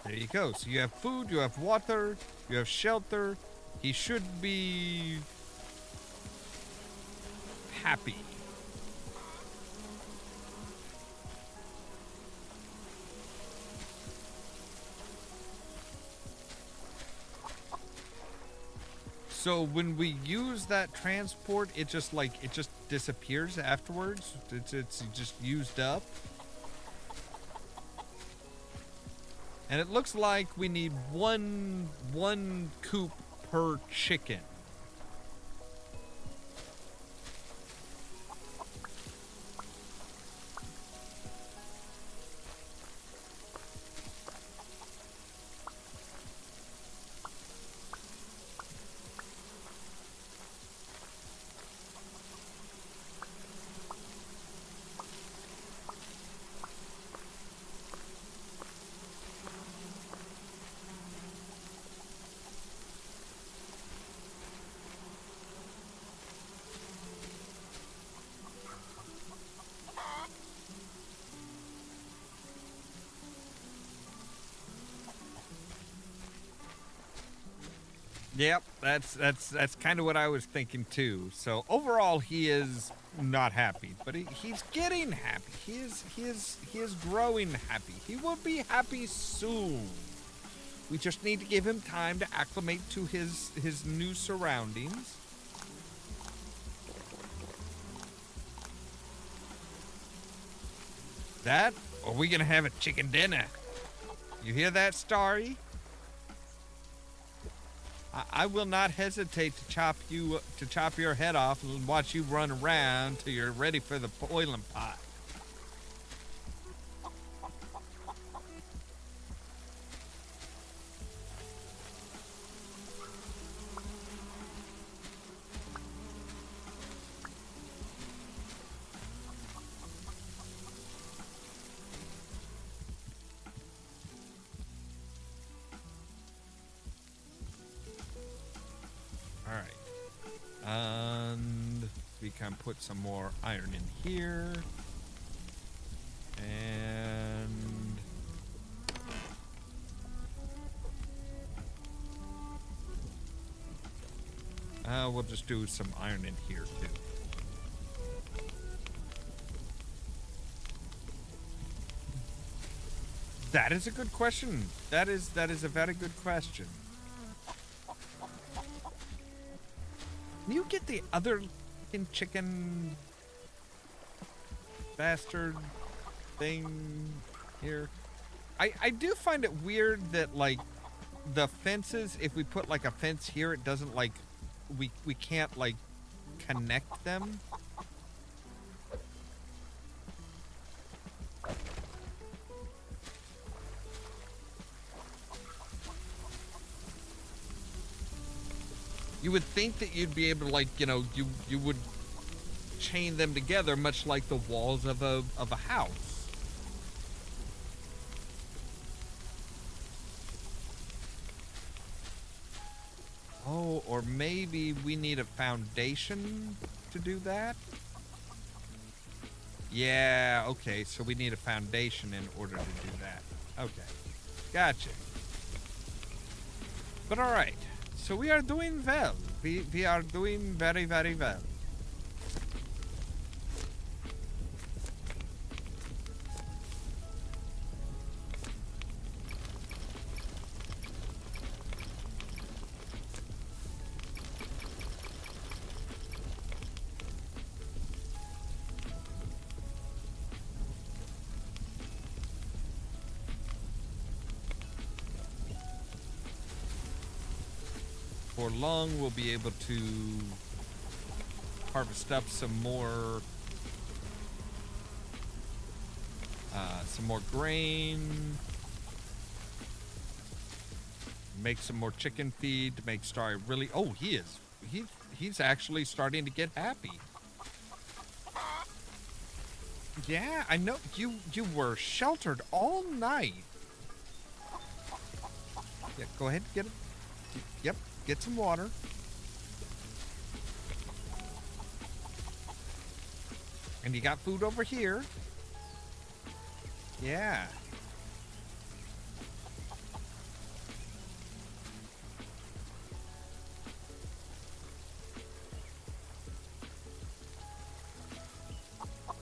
There you go. So you have food, you have water, you have shelter. He should be happy. So when we use that transport, it just disappears afterwards. It's just used up. And it looks like we need one coop per chicken. Yep, that's kind of what I was thinking too. So overall, he is not happy, but he's getting happy. He is growing happy. He will be happy soon. We just need to give him time to acclimate to his new surroundings. That, or are we gonna have a chicken dinner? You hear that, Starry? I will not hesitate to chop your head off and watch you run around till you're ready for the boiling pot. And we can put some more iron in here. And we'll just do some iron in here too. That is a good question. That is a very good question. Can you get the other fucking chicken bastard thing here? I do find it weird that, like, the fences, if we put, like, a fence here, it doesn't, like, we can't, like, connect them. You would think that you'd be able to, like, you know, you would chain them together much like the walls of a house. Oh, or maybe we need a foundation to do that? Yeah, okay, so we need a foundation in order to do that. Okay, gotcha. But alright, so we are doing well. We are doing very, very well. For long, we'll be able to harvest up some more grain, make some more chicken feed to make Starry really. Oh, he's actually starting to get happy. Yeah, I know you were sheltered all night. Yeah, go ahead, get it. Yep. Get some water. And you got food over here. Yeah.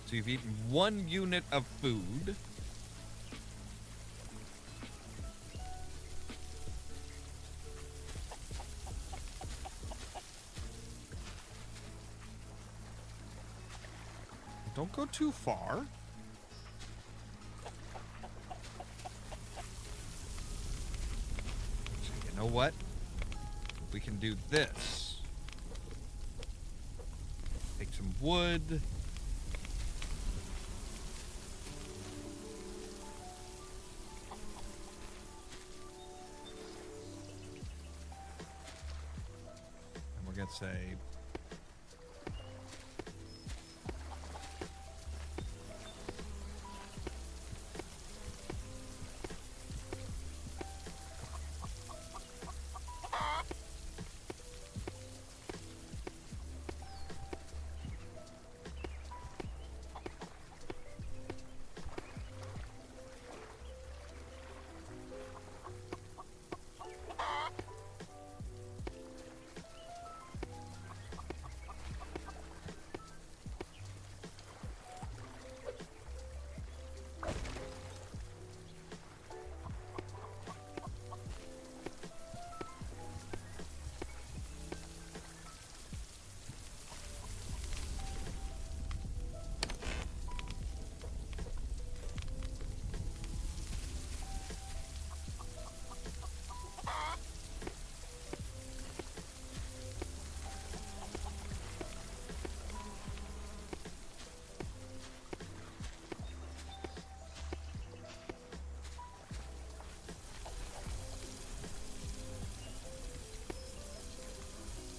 So you've eaten 1 unit of food. Don't go too far. So you know what? We can do this. Take some wood. And we're gonna say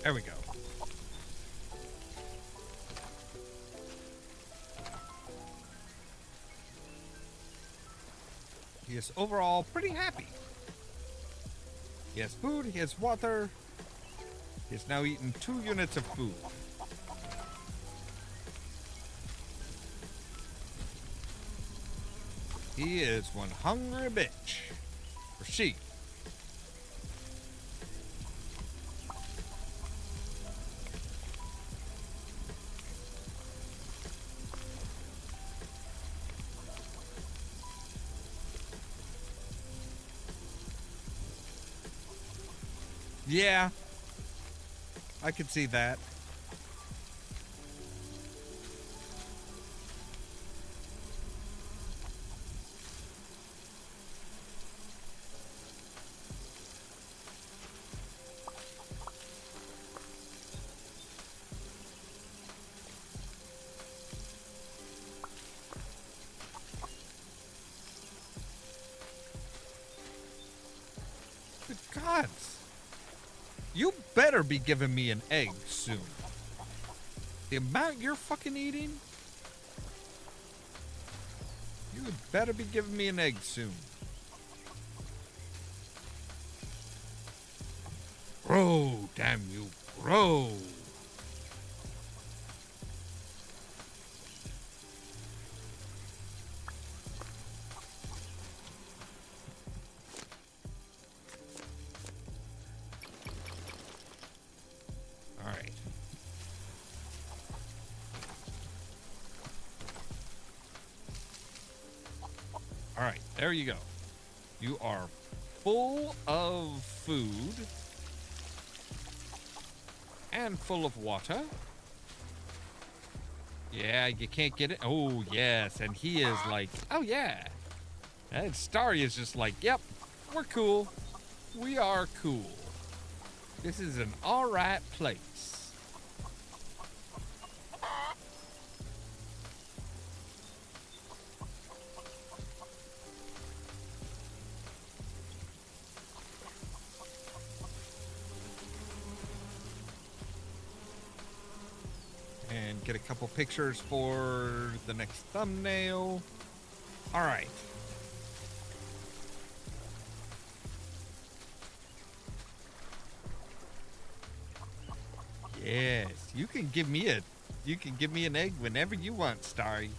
there we go. He is overall pretty happy. He has food, he has water. He has now eaten 2 units of food. He is one hungry bitch. Or she. Yeah, I could see that. Good gods. You better be giving me an egg soon. The amount you're fucking eating? You better be giving me an egg soon. Grow, damn you, grow. All right. All right, there you go. You are full of food and full of water. Yeah, you can't get it. Oh, yes, and he is like, oh, yeah. And Starry is just like, yep, we're cool. We are cool. This is an all right place. And get a couple pictures for the next thumbnail. All right. Yes, you can give me an egg whenever you want, Starry.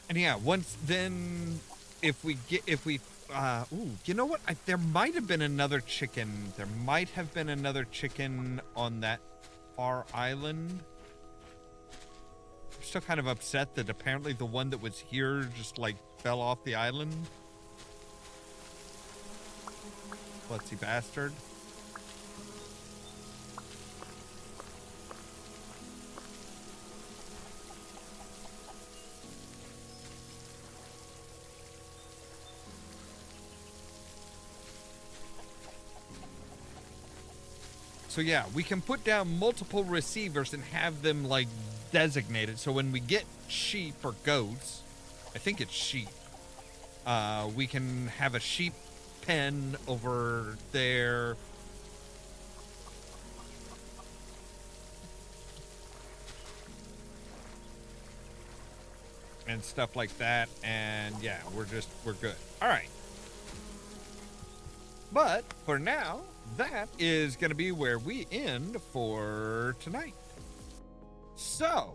And yeah, you know what? There might have been another chicken. There might have been another chicken on that far island. I'm still kind of upset that apparently the one that was here just like fell off the island. Klutzy bastard. So yeah, we can put down multiple receivers and have them like designated. So when we get sheep or goats, I think it's sheep, we can have a sheep pen over there. And stuff like that. And yeah, we're good. All right. But for now, that is going to be where we end for tonight. So,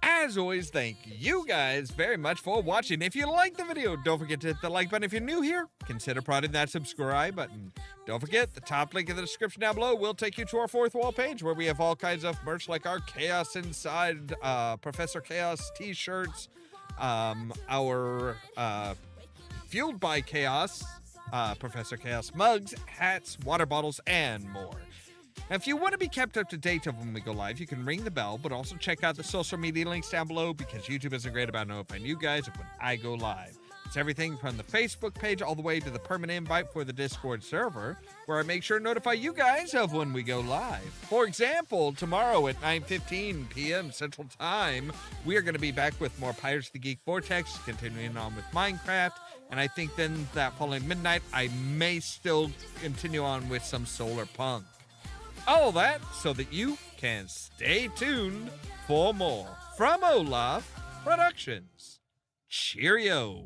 as always, thank you guys very much for watching. If you liked the video, don't forget to hit the like button. If you're new here, consider prodding that subscribe button. Don't forget, the top link in the description down below will take you to our fourth wall page where we have all kinds of merch like our Chaos Inside, Professor Chaos t-shirts, our Fueled by Chaos, Professor Chaos mugs, hats, water bottles, and more. Now, if you want to be kept up to date of when we go live, you can ring the bell, but also check out the social media links down below because YouTube isn't great about notifying you guys of when I go live. It's everything from the Facebook page all the way to the permanent invite for the Discord server, where I make sure to notify you guys of when we go live. For example, tomorrow at 9:15 p.m. Central Time, we are going to be back with more Pirates of the Geek Vortex, continuing on with Minecraft, and I think then that following midnight, I may still continue on with some Solar Punk. All that so that you can stay tuned for more from Ollamh Productions. Cheerio.